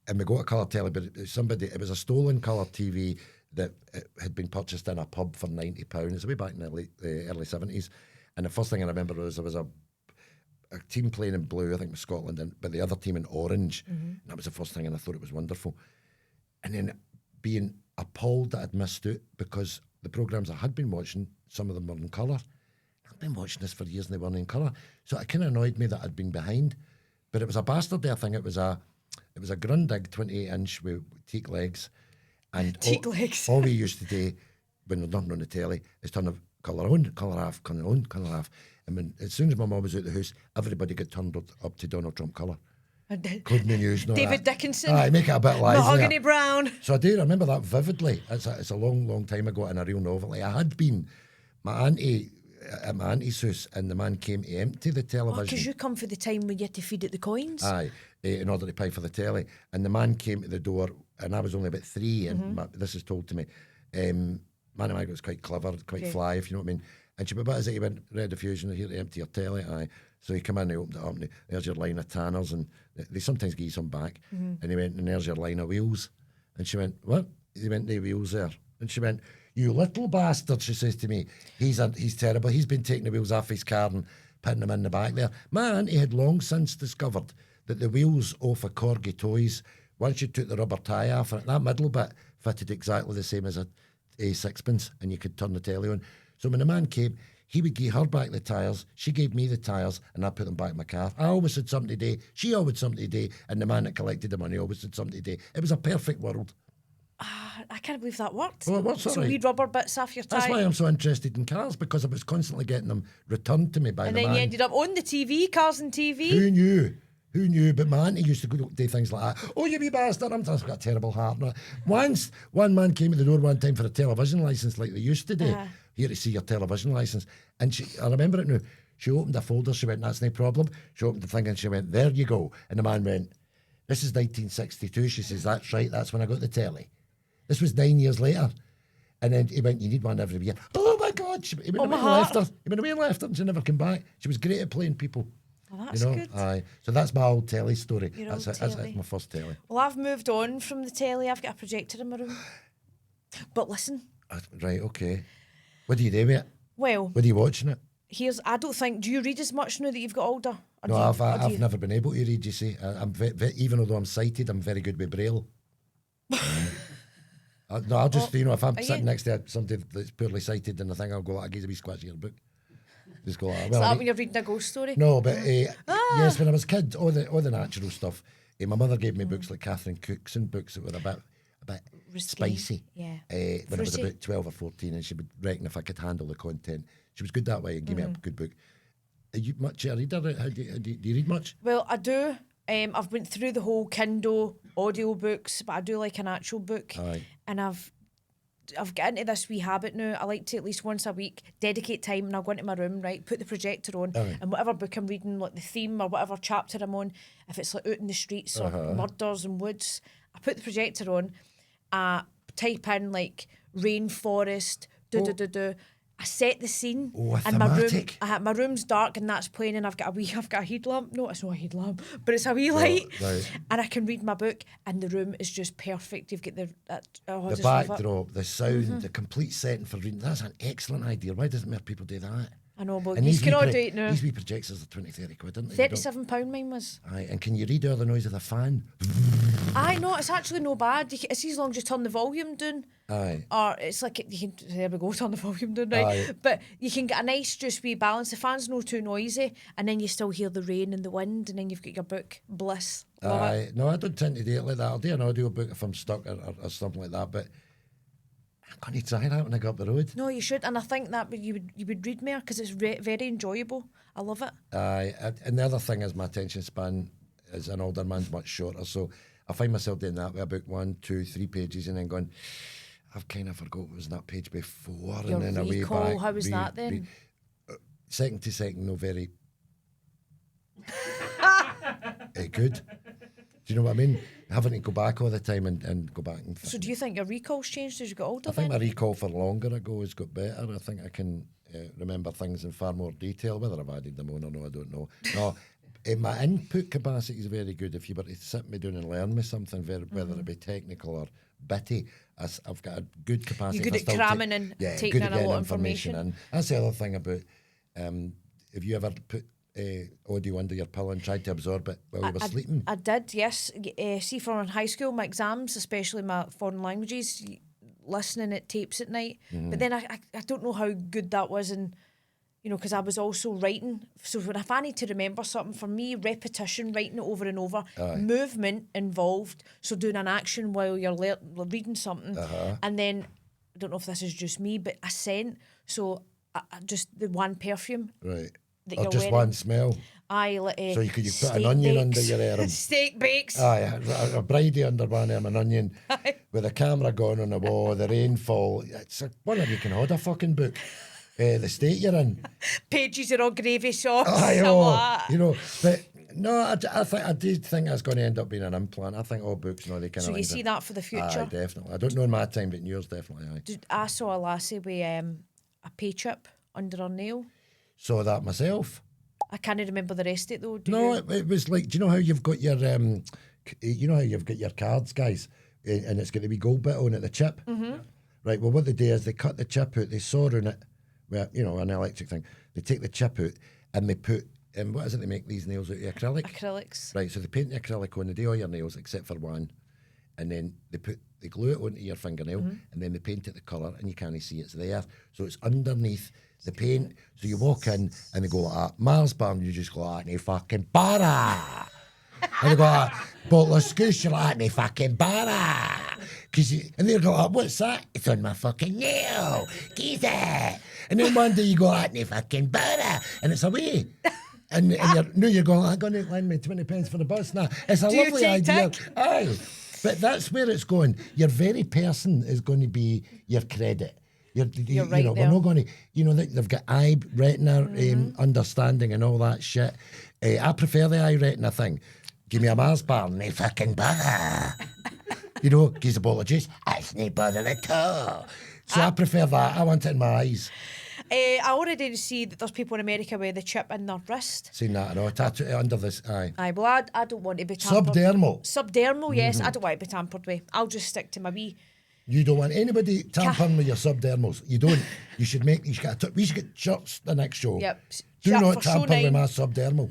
[SPEAKER 2] and we got a colour telly, but it was a stolen colour TV that had been purchased in a pub for £90. It's way back in the early 70s. And the first thing I remember was there was a team playing in blue, I think it was Scotland, but the other team in orange. And that was the first thing, and I thought it was wonderful. And then being appalled that I'd missed out, because the programmes I had been watching, some of them were in colour. I'd been watching this for years and they weren't in colour. So it kind of annoyed me that I'd been behind. But it was a bastard there thing. It was a Grundig 28-inch with teak legs. And all we used to do when there's nothing on the telly is turn the colour on, colour off, colour on, colour off. And as soon as my mum was out the house, everybody got turned up to Donald Trump colour. Including the news.
[SPEAKER 1] David Dickinson.
[SPEAKER 2] Aye, make it a bit lively.
[SPEAKER 1] Mahogany Brown.
[SPEAKER 2] So I do remember that vividly. It's a long, long time ago in a real novelty. I had been, my auntie, at my auntie's house, and the man came to empty the television.
[SPEAKER 1] Because you come for the time when you had to feed it the coins.
[SPEAKER 2] Aye, in order to pay for the telly. And the man came to the door, and I was only about 3, and this is told to me. Man of mine was quite clever, quite fly, if you know what I mean. And she went, what is it? He went, red diffusion, here to empty your telly. Aye. So he came in, he opened it up, and there's your line of tanners, and they sometimes give you some back. And he went, and there's your line of wheels. And she went, what? He went, no wheels there. And she went, you little bastard, she says to me. He's terrible. He's been taking the wheels off his car and putting them in the back there. My auntie had long since discovered that the wheels off a Corgi toys, once you took the rubber tie off it, that middle bit fitted exactly the same as a sixpence, and you could turn the telly on. So when the man came, he would give her back the tyres, she gave me the tyres, and I put them back in my car. I always had something to do, she always had something to do, and the man that collected the money always had something to do. It was a perfect world.
[SPEAKER 1] I can't believe that worked.
[SPEAKER 2] Well, what's that?
[SPEAKER 1] So wee rubber bits off your tyre.
[SPEAKER 2] That's why I'm so interested in cars, because I was constantly getting them returned to me by the man.
[SPEAKER 1] And then you ended up on the TV, cars and TV.
[SPEAKER 2] Who knew? Who knew? But my auntie used to go do things like that. Oh, you wee bastard, I've got a terrible heart. Once, one man came to the door one time for a television licence like they used to do. Here to see your television licence. And I remember it now, she opened a folder, she went, that's no problem. She opened the thing and she went, there you go. And the man went, this is 1962. She says, that's right, that's when I got the telly. This was 9 years later. And then he went, you need one every year. Oh my God. He went away and left her. He went away and left her and she never came back. She was great at playing people.
[SPEAKER 1] Oh, that's good.
[SPEAKER 2] Aye. So that's my old telly story. That's my first telly.
[SPEAKER 1] Well, I've moved on from the telly. I've got a projector in my room. But listen.
[SPEAKER 2] Right, okay. What do you do with it?
[SPEAKER 1] Well.
[SPEAKER 2] What are you watching it?
[SPEAKER 1] I don't think, do you read as much now that you've got older?
[SPEAKER 2] No, I've never been able to read, you see. I'm even though I'm sighted, I'm very good with Braille. No, I'll just, if I'm sitting next to somebody that's poorly sighted, then I think I'll go, I'll give a wee scratch of your book. Just go,
[SPEAKER 1] Is that when you're reading a ghost story?
[SPEAKER 2] No, but yes, when I was a kid, all the natural stuff. My mother gave me books like Catherine Cookson books that were a bit spicy.
[SPEAKER 1] Yeah.
[SPEAKER 2] When I was about 12 or 14, and she would reckon if I could handle the content. She was good that way and gave me a good book. Are you much a reader? Do you read much?
[SPEAKER 1] Well, I do. I've went through the whole Kindle audio books, but I do like an actual book.
[SPEAKER 2] Aye.
[SPEAKER 1] And I've got into this wee habit now. I like to at least once a week dedicate time, and I'll go into my room, right, put the projector on, and whatever book I'm reading, like the theme or whatever chapter I'm on, if it's like out in the streets or murders and woods, I put the projector on, type in like rainforest, I set the scene, and my room's dark, and that's playing, and I've got a headlamp. No, it's not a headlamp, but it's a wee light,
[SPEAKER 2] right.
[SPEAKER 1] And I can read my book, and the room is just perfect. You've got the
[SPEAKER 2] backdrop, the sound, the complete setting for reading. That's an excellent idea. Why doesn't more people do that?
[SPEAKER 1] I know, but you can all do it now.
[SPEAKER 2] These wee projectors are 20, 30 quid, aren't they?
[SPEAKER 1] £37 mine was.
[SPEAKER 2] Aye, and can you read all the noise of the fan?
[SPEAKER 1] Aye, no, it's actually no bad. It's as long as you turn the volume down.
[SPEAKER 2] Aye.
[SPEAKER 1] Or it's like, there we go, turn the volume down, right?
[SPEAKER 2] Aye.
[SPEAKER 1] But you can get a nice just wee balance. The fan's no too noisy, and then you still hear the rain and the wind, and then you've got your book. Bliss. Love it.
[SPEAKER 2] No, I don't tend to do it like that. I'll do an audio book if I'm stuck or something like that, but I'm going to try that when I go up the road.
[SPEAKER 1] No, you should, and I think that you would read more because it's very enjoyable. I love it.
[SPEAKER 2] Aye, and the other thing is my attention span as an older man's much shorter, so I find myself doing that with a book 1, 2, 3 pages and then going, I've kind of forgot what was on that page before.
[SPEAKER 1] Your
[SPEAKER 2] and then
[SPEAKER 1] recall,
[SPEAKER 2] away back.
[SPEAKER 1] how was that then?
[SPEAKER 2] Second to second, no very good. Do you know what I mean? Having to go back all the time and go back and...
[SPEAKER 1] So do you think your recall's changed as you got older
[SPEAKER 2] I think
[SPEAKER 1] then?
[SPEAKER 2] my recall for longer ago has got better. I think I can remember things in far more detail. Whether I've added them on or no, I don't know. No, my input capacity is very good. If you were to sit me down and learn me something, whether it be technical or bitty, I've got a good capacity.
[SPEAKER 1] You're good at cramming and taking in a lot of information.
[SPEAKER 2] And that's the other thing about, have you ever put audio under your pillow and tried to absorb it while you were sleeping?
[SPEAKER 1] I did, yes. See, from high school, my exams, especially my foreign languages, listening at tapes at night. But then I don't know how good that was, and you know, because I was also writing. So if I need to remember something, for me, repetition, writing it over and over, movement involved. So doing an action while you're reading something, and then I don't know if this is just me, but a scent. So just the one perfume,
[SPEAKER 2] right?
[SPEAKER 1] That
[SPEAKER 2] or
[SPEAKER 1] you're
[SPEAKER 2] just
[SPEAKER 1] wearing.
[SPEAKER 2] one smell.
[SPEAKER 1] So
[SPEAKER 2] you could put an onion under your arm.
[SPEAKER 1] Steak bakes.
[SPEAKER 2] Aye, a bridie under one arm, an onion, with a camera going on the wall, the rainfall. It's a wonder you can hold a fucking book. The state you're in.
[SPEAKER 1] Pages are all gravy sauce.
[SPEAKER 2] I know, you know, but no, I did think I was going to end up being an implant. I think all books, no, they kind of.
[SPEAKER 1] So you see that for the future?
[SPEAKER 2] Aye, definitely. I don't know in my time, but in yours, definitely. Aye.
[SPEAKER 1] I saw a lassie with a pay chip under her nail.
[SPEAKER 2] Saw that myself.
[SPEAKER 1] I can't remember the rest of it though.
[SPEAKER 2] It was like, do you know how you've got your, you know how you've got your cards, guys, and it's got the wee gold bit on it, the chip. Right. Well, what they do is they cut the chip out, they saw on it, well, you know, an electric thing. They take the chip out and they put, what is it? They make these nails out of acrylic.
[SPEAKER 1] Acrylics.
[SPEAKER 2] Right. So they paint the acrylic on. They do all your nails except for one, and then they glue it onto your fingernail, and then they paint it the colour, and you can't see it's there. So it's underneath the paint. So you walk in and they go like that. Mars bar, and you just go like, "Nae fucking bara." And they go like, "Bottle of scoosh," you're like, "Nae fucking bara." And they go like, "What's that?" "It's on my fucking nail. Get it." And then one day you go like, "Nae fucking bara," and it's away. And you're going, "I'm going to lend me 20 pence for the bus." Now it's a lovely idea. Aye. But that's where it's going. Your very person is going to be your credit. You're right, we're not going to, you know, they've got eye retina understanding and all that shit. I prefer the eye retina thing. Give me a Mars bar, nae fucking bother. You know, gives a bottle of juice, it's nae bother at all. So I prefer that. I want it in my eyes.
[SPEAKER 1] I already see that there's people in America with the chip in their wrist.
[SPEAKER 2] Seen that, I know. Tattoo under this, aye.
[SPEAKER 1] Aye, well, I don't want to be tampered. Subdermal, yes. I don't want to be tampered with. I'll just stick to my wee.
[SPEAKER 2] You don't want anybody tampering with your subdermals. You don't. We should get shirts the next show.
[SPEAKER 1] Yep.
[SPEAKER 2] Do not tamper with my subdermal.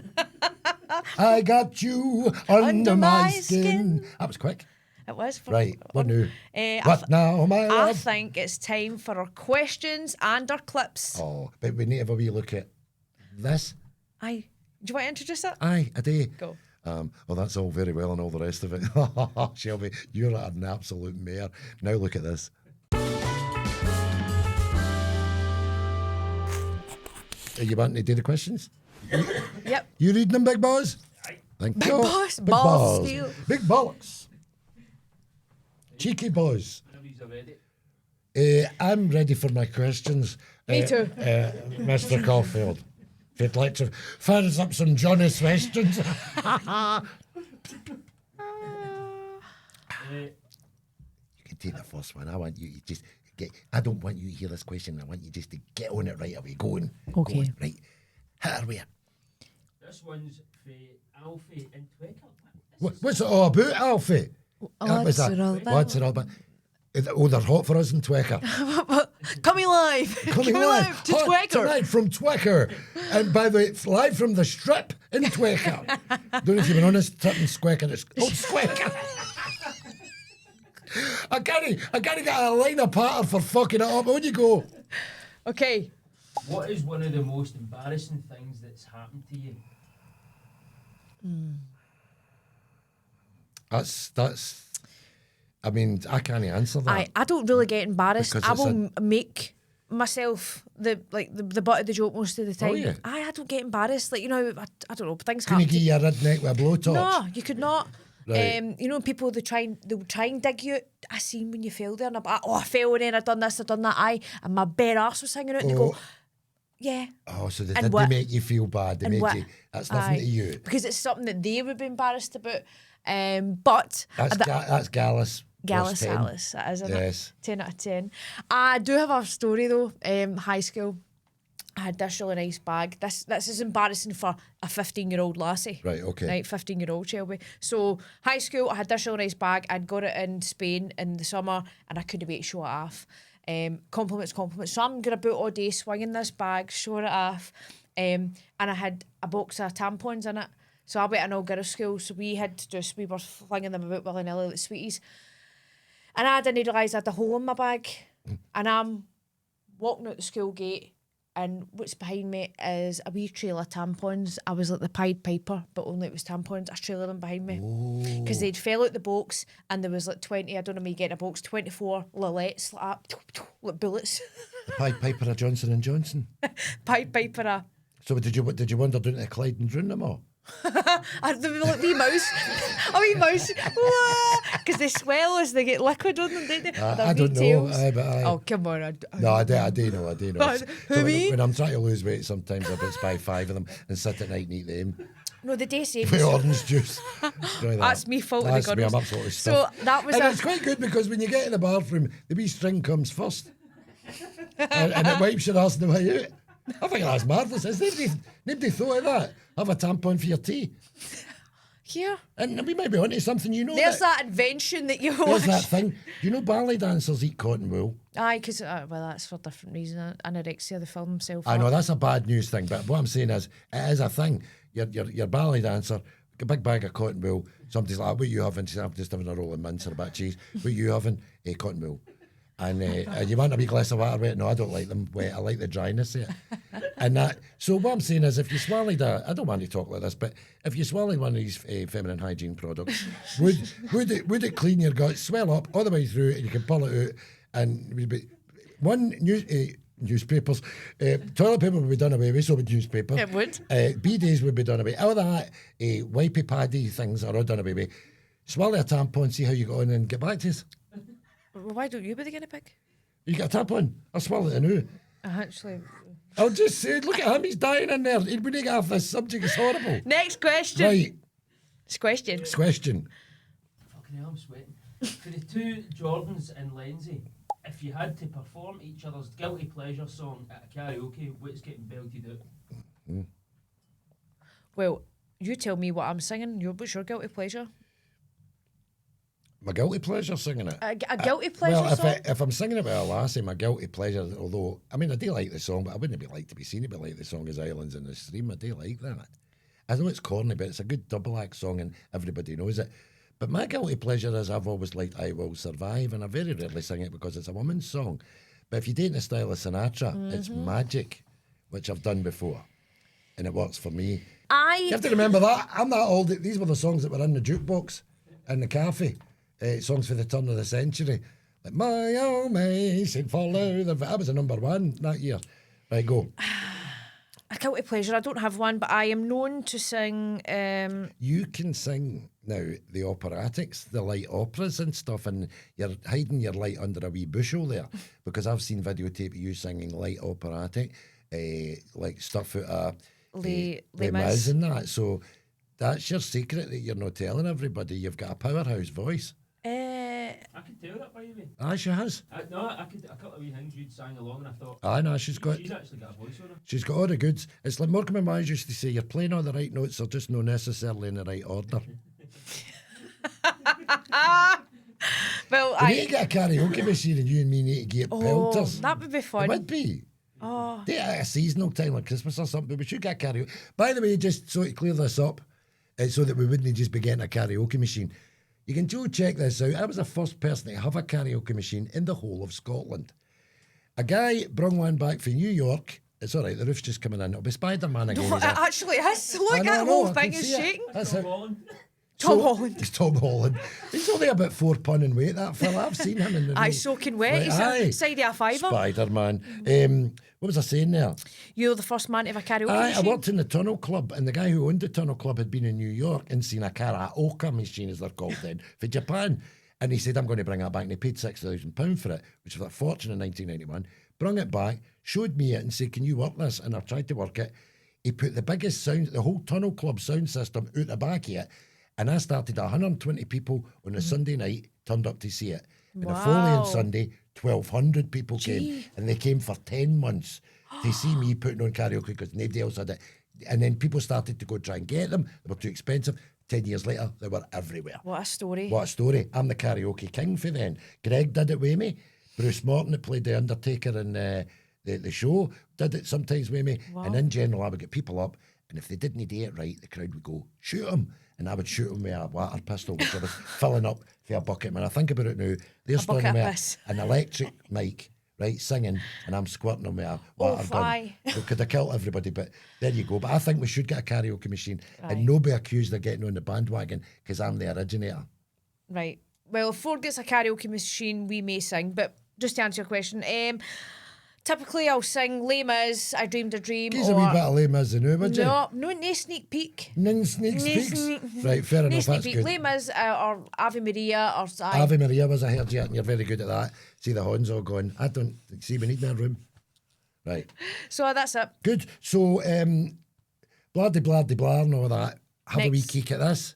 [SPEAKER 2] I got you under my skin. That was quick.
[SPEAKER 1] It was.
[SPEAKER 2] Right, what new? What now, my love?
[SPEAKER 1] I think it's time for our questions and our clips.
[SPEAKER 2] Oh, but we need to have a wee look at this.
[SPEAKER 1] Aye. Do you want to introduce it?
[SPEAKER 2] Aye, I do.
[SPEAKER 1] Go.
[SPEAKER 2] Well, that's all very well and all the rest of it. Shelby, you're an absolute mare. Now look at this. Are you wanting to do the questions?
[SPEAKER 1] Yep.
[SPEAKER 2] You reading them, big boys? Thank
[SPEAKER 1] Big
[SPEAKER 2] you.
[SPEAKER 1] boss.
[SPEAKER 2] Big
[SPEAKER 1] Balls
[SPEAKER 2] balls.
[SPEAKER 1] steel.
[SPEAKER 2] Big bollocks. Cheeky boys. I'm ready for my questions.
[SPEAKER 1] Me too.
[SPEAKER 2] Mr. Coffield. If you'd like to fire us up some Johnny's questions. You can take the first one. I want you to just I don't want you to hear this question. I want you just to get on it right away. Go on.
[SPEAKER 1] Okay.
[SPEAKER 2] Go on. Right. Hit her with it.
[SPEAKER 3] This one's for Alfie in Twicker.
[SPEAKER 2] What's it all about, Alfie?
[SPEAKER 1] What's it all about?
[SPEAKER 2] What's it all about? Oh, they're hot for us in Twicker.
[SPEAKER 1] Coming live. Coming live to
[SPEAKER 2] Hot
[SPEAKER 1] Twicker.
[SPEAKER 2] Tonight from Twicker. And by the way, it's live from the strip in Twicker. Don't know if you've been on this trip in Twicker. It's called Twicker. I can't get a line apart for fucking it up. On you go.
[SPEAKER 1] Okay.
[SPEAKER 3] What is one of the most embarrassing things that's happened to you?
[SPEAKER 2] That's. I mean, I can't answer that.
[SPEAKER 1] I don't really get embarrassed.
[SPEAKER 2] Because
[SPEAKER 1] I
[SPEAKER 2] it's
[SPEAKER 1] will make myself the butt of the joke most of the time.
[SPEAKER 2] Oh, yeah.
[SPEAKER 1] I don't get embarrassed. Like, you know, I don't know, things
[SPEAKER 2] Can you
[SPEAKER 1] happen.
[SPEAKER 2] give you a redneck with a blowtorch?
[SPEAKER 1] No, you could not.
[SPEAKER 2] Right.
[SPEAKER 1] You know, people they'll try and dig you out. I seen when you fell there, and I'm like, oh, I fell, and then I done this, I done that, and my bare arse was hanging out, and they go, yeah.
[SPEAKER 2] Oh, so they
[SPEAKER 1] And
[SPEAKER 2] did
[SPEAKER 1] what-
[SPEAKER 2] they make you feel bad? They
[SPEAKER 1] and
[SPEAKER 2] made
[SPEAKER 1] what-
[SPEAKER 2] you. That's nothing to you.
[SPEAKER 1] because it's something that they would be embarrassed about. But
[SPEAKER 2] That's Gallus.
[SPEAKER 1] Gallus
[SPEAKER 2] plus 10.
[SPEAKER 1] Alice, that is, isn't
[SPEAKER 2] Yes.
[SPEAKER 1] it? 10 out of 10. I do have a story though. High school, I had this really nice bag. This is embarrassing for a 15-year-old lassie.
[SPEAKER 2] Right, okay.
[SPEAKER 1] Right, 15-year-old Shelby. So high school, I had this really nice bag. I'd got it in Spain in the summer, and I couldn't wait to show it off. Compliments. So I'm going about all day swinging this bag, showing it off. And I had a box of tampons in it. So I went in all girls' school, so we were flinging them about willy-nilly like sweeties. And I didn't realise I had a hole in my bag. And I'm walking out the school gate, and what's behind me is a wee trail of tampons. I was like the Pied Piper, but only it was tampons. I trailer them behind me. Because they'd fell out the box, and there was like 20, I don't know me getting a box, 24 Lillettes, like bullets.
[SPEAKER 2] The Pied Piper of Johnson & Johnson.
[SPEAKER 1] Pied Piper,
[SPEAKER 2] So did you wander down to the Clyde and drown them all?
[SPEAKER 1] they were like wee mouse. A wee mouse. Because they swell as they get liquid on them, don't they?
[SPEAKER 2] I don't know.
[SPEAKER 1] Oh, come on.
[SPEAKER 2] I do know.
[SPEAKER 1] Who, me?
[SPEAKER 2] When I'm trying to lose weight, sometimes I just buy 5 of them and sit at night and eat them.
[SPEAKER 1] No, the day saved
[SPEAKER 2] With
[SPEAKER 1] me.
[SPEAKER 2] orange juice.
[SPEAKER 1] That's me fault.
[SPEAKER 2] That's
[SPEAKER 1] the
[SPEAKER 2] me, I'm
[SPEAKER 1] goodness.
[SPEAKER 2] absolutely
[SPEAKER 1] So
[SPEAKER 2] stuffed.
[SPEAKER 1] that was
[SPEAKER 2] And it's quite good because when you get in the bathroom, the wee string comes first. and it wipes your arse on the way out. I think that's marvellous. Nobody thought of that. Have a tampon for your tea.
[SPEAKER 1] Yeah.
[SPEAKER 2] And we might be onto something, you know.
[SPEAKER 1] There's that invention that you
[SPEAKER 2] There's
[SPEAKER 1] watch.
[SPEAKER 2] that thing. You know ballet dancers eat cotton wool?
[SPEAKER 1] Aye, because, well, that's for different reasons. Anorexia, they film themselves
[SPEAKER 2] I
[SPEAKER 1] up.
[SPEAKER 2] know, that's a bad news thing, but what I'm saying is, it is a thing. You're ballet dancer, a big bag of cotton wool. Somebody's like, what are you having? She says, I'm just having a roll of mince or a bit of cheese. What are you having? Cotton wool. And you want a wee glass of water wet? No, I don't like them wet. I like the dryness of it. And that. So what I'm saying is, if you swallowed I don't want to talk like this, but if you swallowed one of these feminine hygiene products, would it clean your gut, swell up all the way through, and you can pull it out, and it would be newspapers, toilet paper would be done away with, so would newspaper.
[SPEAKER 1] It would.
[SPEAKER 2] BDs would be done away. All that wipey paddy things are all done away with. Swallow a tampon, see how you go on, and get back to us.
[SPEAKER 1] Well, why don't you be the guinea pig?
[SPEAKER 2] You get a tampon. I'll swallow it now.
[SPEAKER 1] Actually.
[SPEAKER 2] I'll just say, look at him, he's dying in there. He wouldn't get off this subject, it's horrible.
[SPEAKER 1] Next question.
[SPEAKER 2] Right,
[SPEAKER 1] It's question.
[SPEAKER 2] question.
[SPEAKER 3] Fucking hell, I'm sweating. For the two Jordans and Lindsay, if you had to perform each other's guilty pleasure song at a karaoke, what's getting belted out?
[SPEAKER 1] Well, you tell me what I'm singing. What's your guilty pleasure?
[SPEAKER 2] My guilty pleasure singing it.
[SPEAKER 1] A guilty pleasure
[SPEAKER 2] Well,
[SPEAKER 1] song?
[SPEAKER 2] if I'm singing it with a lassie, my guilty pleasure, although, I mean, I do like the song, but I wouldn't be like to be seen. It'd be like the song is Islands in the Stream. I do like that. I know it's corny, but it's a good double act song and everybody knows it. But my guilty pleasure is I've always liked I Will Survive, and I very rarely sing it because it's a woman's song. But if you do it in the style of Sinatra, it's Magic, which I've done before. And it works for me. You have to remember that. I'm that old. These were the songs that were in the jukebox in the cafe. Songs for the turn of the century. Like, my old Mason, follow the... That was a number 1 that year. Right, go.
[SPEAKER 1] A guilty pleasure. I don't have one, but I am known to sing...
[SPEAKER 2] You can sing now the operatics, the light operas and stuff, and you're hiding your light under a wee bushel there, because I've seen videotape of you singing light operatic, like stuff out of
[SPEAKER 1] Les
[SPEAKER 2] Les
[SPEAKER 1] Mis.
[SPEAKER 2] Mis and that. So that's your secret that you're not telling everybody. You've got a powerhouse voice.
[SPEAKER 3] I could tell that by the way.
[SPEAKER 2] Ah, she has.
[SPEAKER 3] No, I could. A couple of wee things you'd sang along, and I thought,
[SPEAKER 2] Ah, no, she's got
[SPEAKER 3] actually got a voice on her.
[SPEAKER 2] she's got all the goods. It's like Morecambe and Wise used to say, you're playing all the right notes, they're just not necessarily in the right order.
[SPEAKER 1] Well,
[SPEAKER 2] We need to get a karaoke machine and you and me need to get pelters.
[SPEAKER 1] that would be
[SPEAKER 2] It
[SPEAKER 1] fun.
[SPEAKER 2] would be. Oh. Do it at a seasonal time like Christmas or something, but we should get karaoke. By the way, just so to clear this up, so that we wouldn't just be getting a karaoke machine, you can go check this out. I was the first person to have a karaoke machine in the whole of Scotland. A guy brung one back from New York. It's all right, the roof's just coming in. It'll be Spider-Man again.
[SPEAKER 1] No,
[SPEAKER 2] He's
[SPEAKER 1] it
[SPEAKER 2] a-
[SPEAKER 1] actually is. Look,
[SPEAKER 2] I know,
[SPEAKER 1] that whole
[SPEAKER 2] I can
[SPEAKER 1] thing is
[SPEAKER 2] see it.
[SPEAKER 1] shaking.
[SPEAKER 2] That's it.
[SPEAKER 3] Falling.
[SPEAKER 1] Tom Holland.
[SPEAKER 2] He's Tom Holland. He's only about 4 £4 in weight, that fella. I've seen him in the
[SPEAKER 1] Aye, soaking wet.
[SPEAKER 2] Right,
[SPEAKER 1] He's
[SPEAKER 2] aye.
[SPEAKER 1] side of a fiver.
[SPEAKER 2] Spider-Man. What was I saying there?
[SPEAKER 1] You're the first man to have a karaoke
[SPEAKER 2] I
[SPEAKER 1] machine.
[SPEAKER 2] worked in the Tunnel Club, and the guy who owned the Tunnel Club had been in New York and seen a karaoke machine, as they're called then, for Japan. And he said, I'm going to bring that back. And he paid £6,000 for it, which was a fortune in 1991. Brung it back, showed me it and said, can you work this? And I tried to work it. He put the biggest sound, the whole Tunnel Club sound system out the back of it. And I started 120 people on a Sunday night turned up to see it. And the following Sunday, 1,200 people came. And they came for 10 months to see me putting on karaoke because nobody else had it. And then people started to go try and get them. They were too expensive. 10 years later, they were everywhere.
[SPEAKER 1] What a story.
[SPEAKER 2] What a story. I'm the karaoke king for then. Greg did it with me. Bruce Morton, that played The Undertaker in the show, did it sometimes with me.
[SPEAKER 1] Wow.
[SPEAKER 2] And in general, I would get people up, and if they didn't do it right, the crowd would go, shoot them. And I would shoot them with a water pistol, which I was filling up for a bucket. When I think about it now, they're standing
[SPEAKER 1] bucket of
[SPEAKER 2] with
[SPEAKER 1] piss.
[SPEAKER 2] an electric mic, right, singing, and I'm squirting them with a water gun.
[SPEAKER 1] aye.
[SPEAKER 2] It could have killed everybody, but there you go. But I think we should get a karaoke machine, and nobody accused of getting on the bandwagon because I'm the originator.
[SPEAKER 1] Right. Well, if Ford gets a karaoke machine, we may sing. But just to answer your question, typically I'll sing Les Mis, I Dreamed a Dream.
[SPEAKER 2] Give us a wee bit of Les Mis now, would you?
[SPEAKER 1] No sneak peek.
[SPEAKER 2] Nin sneak peeks. Right, fair
[SPEAKER 1] No
[SPEAKER 2] enough,
[SPEAKER 1] sneak
[SPEAKER 2] that's
[SPEAKER 1] peek.
[SPEAKER 2] good.
[SPEAKER 1] Les Mis or Ave Maria or...
[SPEAKER 2] Ave Maria was, I heard you, and you're very good at that. See the horns all going. I don't see, we need more room. Right.
[SPEAKER 1] So that's it.
[SPEAKER 2] Good. So, blah-de blah and all that. Have a wee
[SPEAKER 1] Next.
[SPEAKER 2] kick at this.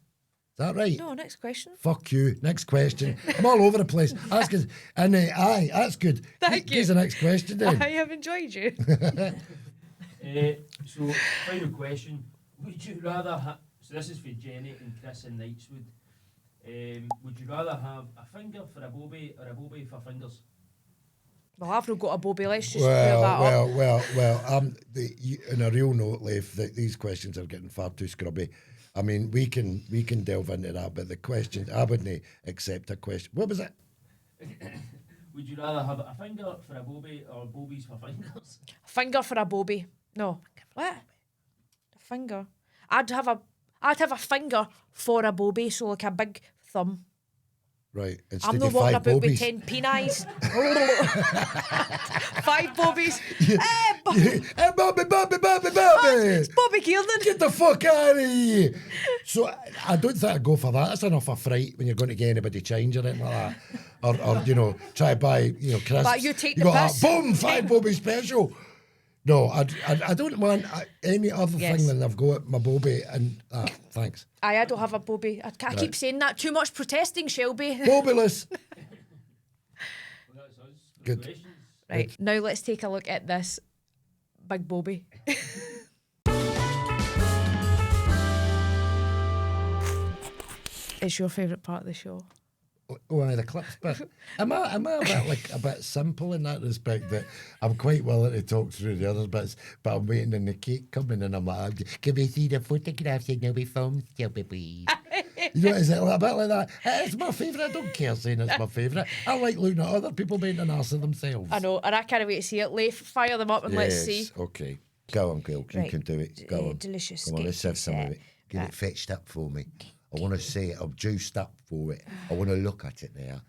[SPEAKER 2] Is that right?
[SPEAKER 1] No, next question.
[SPEAKER 2] Fuck you. Next question. I'm all over the place. That's good. And aye, that's good.
[SPEAKER 1] Thank you.
[SPEAKER 2] Here's the next question then.
[SPEAKER 1] I have enjoyed you.
[SPEAKER 3] So, final question. Would you rather have... So this is for Jenny and Chris in Knightswood. Would you rather have a finger for a bobby or a bobby for fingers?
[SPEAKER 1] Well, I've not got a bobby. Let's just clear that up.
[SPEAKER 2] Well. In a real note, Leif, these questions are getting far too scrubby. I mean, we can delve into that, but the question, I wouldn't accept a question. What was it?
[SPEAKER 3] Would you rather have a finger for a bobby or bobbies for fingers?
[SPEAKER 1] A finger for a bobby. No. What? A finger. I'd have a finger for a bobby, so like a big thumb.
[SPEAKER 2] Right. Instead
[SPEAKER 1] I'm not
[SPEAKER 2] of
[SPEAKER 1] walking
[SPEAKER 2] 5
[SPEAKER 1] about with
[SPEAKER 2] bobbies.
[SPEAKER 1] 10 pennies. 5 bobbies.
[SPEAKER 2] Bobby.
[SPEAKER 1] It's Bobby Kiernan.
[SPEAKER 2] Get the fuck out of here. So I don't think I'd go for that. That's enough of a fright when you're going to get anybody change or anything like that. Or try to buy, crisps.
[SPEAKER 1] But you take the
[SPEAKER 2] got
[SPEAKER 1] piss.
[SPEAKER 2] that, boom, 5 Bobby special. No, I don't want any other
[SPEAKER 1] Yes.
[SPEAKER 2] thing than I've got my Bobby and thanks.
[SPEAKER 1] I don't have a bobby. I keep saying that. Too much protesting, Shelby.
[SPEAKER 2] Bobbyless.
[SPEAKER 3] Well, that's us.
[SPEAKER 2] Good.
[SPEAKER 3] Questions.
[SPEAKER 1] Right, now let's take a look at this big bobby. It's your favourite part of the show.
[SPEAKER 2] Oh, the clips bit. Am I a bit simple in that respect that I'm quite willing to talk through the other bits, but I'm waiting on the cake coming and I'm like, can we see the photographs in your phone, Shelby, please? Is it a bit like that? It's my favourite. I don't care saying it's my favourite. I like looking at other people making an arse of themselves.
[SPEAKER 1] I know, and I can't wait to see it. Leif, fire them up and let's see.
[SPEAKER 2] Okay. Go on, girl. You
[SPEAKER 1] Right.
[SPEAKER 2] can do it. Go on.
[SPEAKER 1] Delicious.
[SPEAKER 2] Come on, let's have some of
[SPEAKER 1] set.
[SPEAKER 2] it. Get it fetched up for me. I want to see it. I'm juiced up for it. I want to look at it now.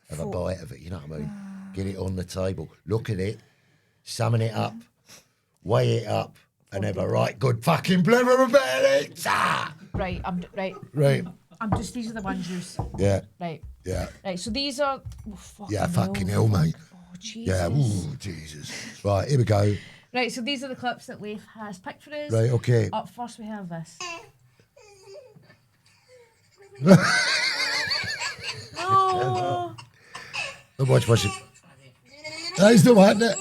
[SPEAKER 2] Have a bite of it, you know what I mean? Get it on the table. Look at it. Summon it up. Weigh it up. And have a right good fucking blubber about it. Ah!
[SPEAKER 1] Right,
[SPEAKER 2] Right.
[SPEAKER 1] I'm just, these are the ones juice.
[SPEAKER 2] Yeah.
[SPEAKER 1] Right.
[SPEAKER 2] Yeah.
[SPEAKER 1] Right, so these are...
[SPEAKER 2] Yeah, fucking hell, mate.
[SPEAKER 1] Oh, Jesus.
[SPEAKER 2] Yeah, ooh, Jesus. Right, here we go.
[SPEAKER 1] Right, so these are the clips that Leif has picked for us.
[SPEAKER 2] Right, okay.
[SPEAKER 1] Up first we have this. Oh,
[SPEAKER 2] Watch it. He's not wanting it.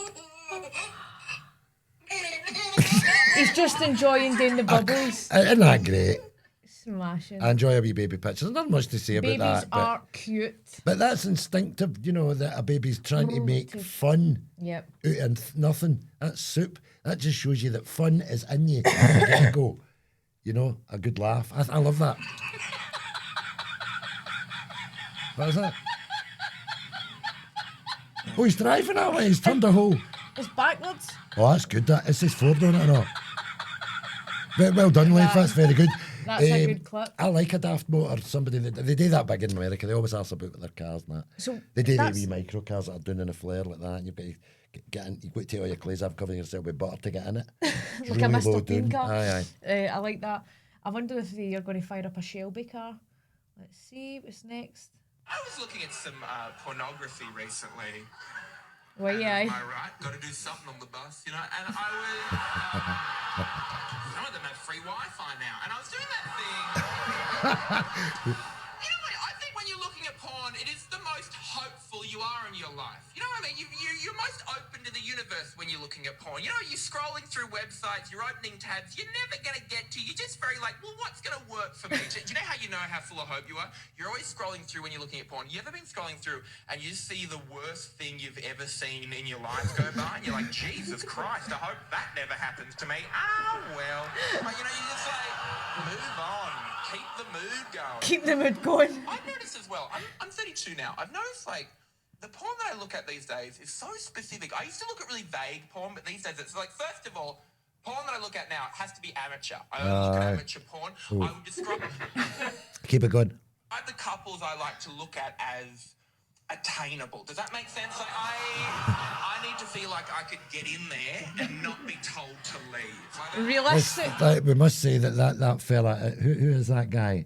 [SPEAKER 1] he's just enjoying doing the bubbles.
[SPEAKER 2] Isn't that great?
[SPEAKER 1] Smashing.
[SPEAKER 2] I enjoy a wee baby picture. There's not much to say about
[SPEAKER 1] Babies
[SPEAKER 2] that.
[SPEAKER 1] are cute.
[SPEAKER 2] But that's instinctive, that a baby's trying to make fun
[SPEAKER 1] Yep.
[SPEAKER 2] out of nothing. That's soup. That just shows you that fun is in you. You gotta go. A good laugh. I love that. What is that? Oh, he's driving that way. He's turned a hole.
[SPEAKER 1] It's backwards.
[SPEAKER 2] Oh, that's good. Is this Ford on it or not? Well done, Leif. That's very good.
[SPEAKER 1] That's a good clip.
[SPEAKER 2] I like a daft motor. Somebody that they do that big in America. They always ask about their cars and that.
[SPEAKER 1] So
[SPEAKER 2] they do the
[SPEAKER 1] that's-
[SPEAKER 2] wee micro cars that are doing in a flare like that. And you've got to get in. You've got to take all your clothes off, covering yourself with butter to get in it. It's
[SPEAKER 1] Like a
[SPEAKER 2] really
[SPEAKER 1] Mr.
[SPEAKER 2] low
[SPEAKER 1] Bean
[SPEAKER 2] down.
[SPEAKER 1] car.
[SPEAKER 2] Aye.
[SPEAKER 1] I like that. I wonder if you're going to fire up a Shelby car. Let's see what's next.
[SPEAKER 4] I was looking at some pornography recently.
[SPEAKER 1] Well, yeah.
[SPEAKER 4] Am I right? Got to do something on the bus, you know? And I was... some of them have free Wi-Fi now. And I was doing that thing... You know what? I think when you're looking at porn, it is the most hopeful you are in your life. You know what I mean? You're most open to the universe when you're looking at porn. You know, you're scrolling through websites, you're opening tabs, you're never going to get to. You're just very like, well, what's going to work for me? Do you know how full of hope you are? You're always scrolling through when you're looking at porn. You ever been scrolling through and you see the worst thing you've ever seen in your life go by? And you're like, Jesus Christ, I hope that never happens to me. Ah, well. But, you know, you just like, move on. Keep the mood going.
[SPEAKER 1] Keep the mood going.
[SPEAKER 4] I've noticed as well, I'm 32 now, I've noticed like the porn that I look at these days is so specific. I used to look at really vague porn, but these days it's like, first of all, porn that I look at now has to be amateur. I only look at amateur porn.
[SPEAKER 2] Ooh.
[SPEAKER 4] I would describe
[SPEAKER 2] Keep it good.
[SPEAKER 4] the couples I like to look at as attainable. Does that make sense? Like I need to feel like I could get in there and not be told to leave. Like,
[SPEAKER 1] Realistic.
[SPEAKER 2] We must say that fella. Who is that guy?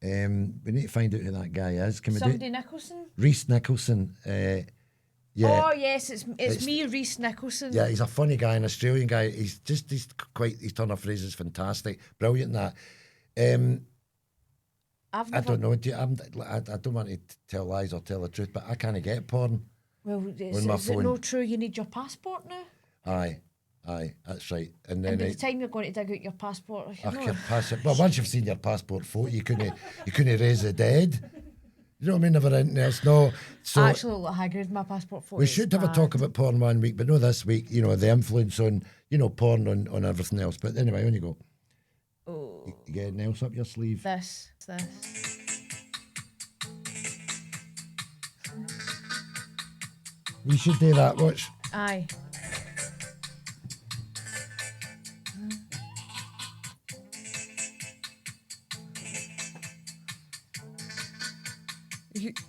[SPEAKER 2] We need to find out who that guy is. Can we do
[SPEAKER 1] Somebody Nicholson?
[SPEAKER 2] Reese Nicholson. Yeah.
[SPEAKER 1] Oh, yes, it's me, Reese Nicholson.
[SPEAKER 2] Yeah, he's a funny guy, an Australian guy. He's his turn of phrase is fantastic, brilliant. That. I don't know. I don't want to tell lies or tell the truth, but I can't get porn.
[SPEAKER 1] Well, is
[SPEAKER 2] my
[SPEAKER 1] it
[SPEAKER 2] phone.
[SPEAKER 1] no true you need your passport now?
[SPEAKER 2] Aye, that's right. And
[SPEAKER 1] And
[SPEAKER 2] then
[SPEAKER 1] by the time you're going to dig out your passport,
[SPEAKER 2] well, once you've seen your passport photo, you couldn't raise the dead. You know what I mean? Never in there. No. So
[SPEAKER 1] I actually look like Hagrid, my passport photo.
[SPEAKER 2] we should have a talk about porn one week, but no this week. You know, the influence on porn on everything else. But anyway, on you go.
[SPEAKER 1] Oh,
[SPEAKER 2] You get anything else up your sleeve?
[SPEAKER 1] this.
[SPEAKER 2] We should do that. Watch.
[SPEAKER 1] Aye.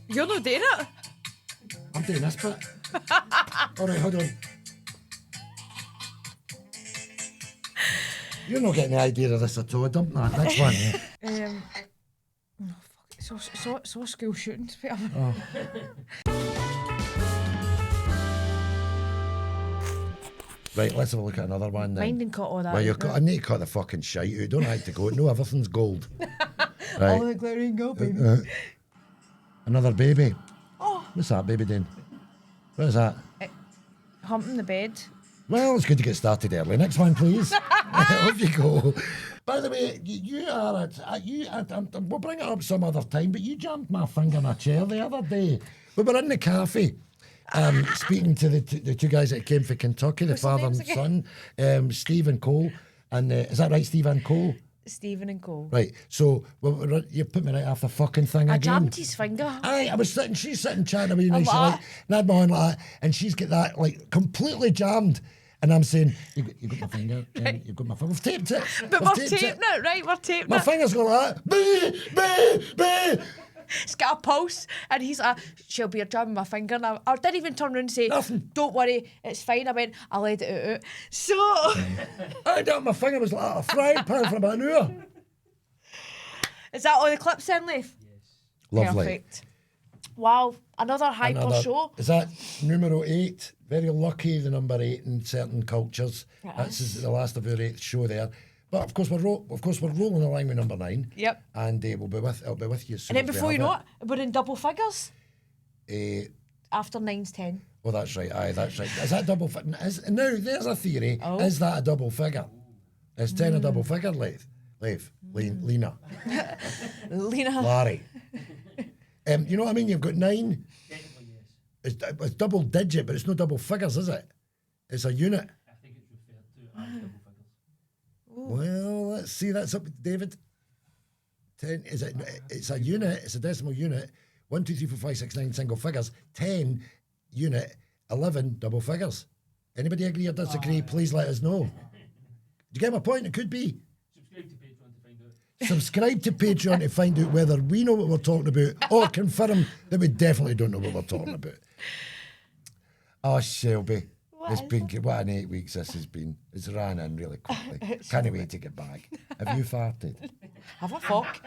[SPEAKER 1] You're not doing it?
[SPEAKER 2] I'm doing this bit. All right, hold on. You're not getting the idea of this at all. Dump that. Next one.
[SPEAKER 1] Oh, fuck. So school shootings.
[SPEAKER 2] Oh. Right, let's have a look at another one then.
[SPEAKER 1] Mind and cut all that.
[SPEAKER 2] Well,
[SPEAKER 1] out now.
[SPEAKER 2] I need to cut the fucking shite out. Don't have to go. No, everything's gold.
[SPEAKER 1] All
[SPEAKER 2] Right.
[SPEAKER 1] the glitter and gold, baby.
[SPEAKER 2] Another baby.
[SPEAKER 1] Oh.
[SPEAKER 2] What's that baby doing? What is that?
[SPEAKER 1] Humping the bed.
[SPEAKER 2] Well, it's good to get started early. Next one, please. Off you go. By the way, we'll bring it up some other time, but you jammed my finger in a chair the other day. We were in the cafe, speaking to the two guys that came from Kentucky, the
[SPEAKER 1] What's their
[SPEAKER 2] father and
[SPEAKER 1] names
[SPEAKER 2] son, Steve and Cole. And is that right, Steve and Cole?
[SPEAKER 1] Stephen and Cole.
[SPEAKER 2] Right, so you put me right off the fucking thing
[SPEAKER 1] I
[SPEAKER 2] again.
[SPEAKER 1] jammed his finger.
[SPEAKER 2] Aye, she's sitting chatting about you
[SPEAKER 1] I'm
[SPEAKER 2] nice,
[SPEAKER 1] like
[SPEAKER 2] like, and I had my hand like that, and she's got that like completely jammed, and I'm saying, you got my finger, you've got my finger, we've taped it,
[SPEAKER 1] But we're taping it, right? We're taping
[SPEAKER 2] my
[SPEAKER 1] it.
[SPEAKER 2] finger's going like that,
[SPEAKER 1] It's got a pulse, and he's like, Shelby, you're jamming my finger now. I didn't even turn around and say,
[SPEAKER 2] Nothing.
[SPEAKER 1] don't worry, it's fine. I went, I let it out. So,
[SPEAKER 2] I doubt my finger was like a frying pan for about an hour.
[SPEAKER 1] is that all the clips then, Leif?
[SPEAKER 2] Lovely.
[SPEAKER 1] Perfect. Wow, another hyper show.
[SPEAKER 2] Is that numero 8? Very lucky, the number 8 in certain cultures.
[SPEAKER 1] It
[SPEAKER 2] That's
[SPEAKER 1] is.
[SPEAKER 2] the last of our 8th show there. But of course we're rolling along with number 9.
[SPEAKER 1] Yep.
[SPEAKER 2] And it'll be with you. As soon
[SPEAKER 1] And then
[SPEAKER 2] as we
[SPEAKER 1] before you
[SPEAKER 2] have
[SPEAKER 1] know it, we're in double figures.
[SPEAKER 2] it.
[SPEAKER 1] After 9's 10.
[SPEAKER 2] Oh, that's right. Aye, that's right. Is that double figure? Now, there's a theory.
[SPEAKER 1] Oh.
[SPEAKER 2] Is that a double figure? Is 10 a double figure, Leif? Lena,
[SPEAKER 1] Lena.
[SPEAKER 2] Larry. You know what I mean? You've got 9.
[SPEAKER 3] Technically, yes.
[SPEAKER 2] It's double digit, but it's no double figures, is it? It's a unit.
[SPEAKER 3] I think it's referred to as double figures.
[SPEAKER 2] Well, let's see. That's up to David. 10 is it? It's a unit. It's a decimal unit. 1, 2, 3, 4, 5, 6, 9 single figures. 10 unit. 11 double figures. Anybody agree or disagree? Please let us know. Do you get my point? It could be.
[SPEAKER 3] Subscribe to Patreon to find out.
[SPEAKER 2] Subscribe to Patreon to find out whether we know what we're talking about or confirm that we definitely don't know what we're talking about. Oh, Shelby. It's been what an 8 weeks this has been. It's ran in really quickly. Can't wait to get back. Have you farted?
[SPEAKER 1] Have a fuck.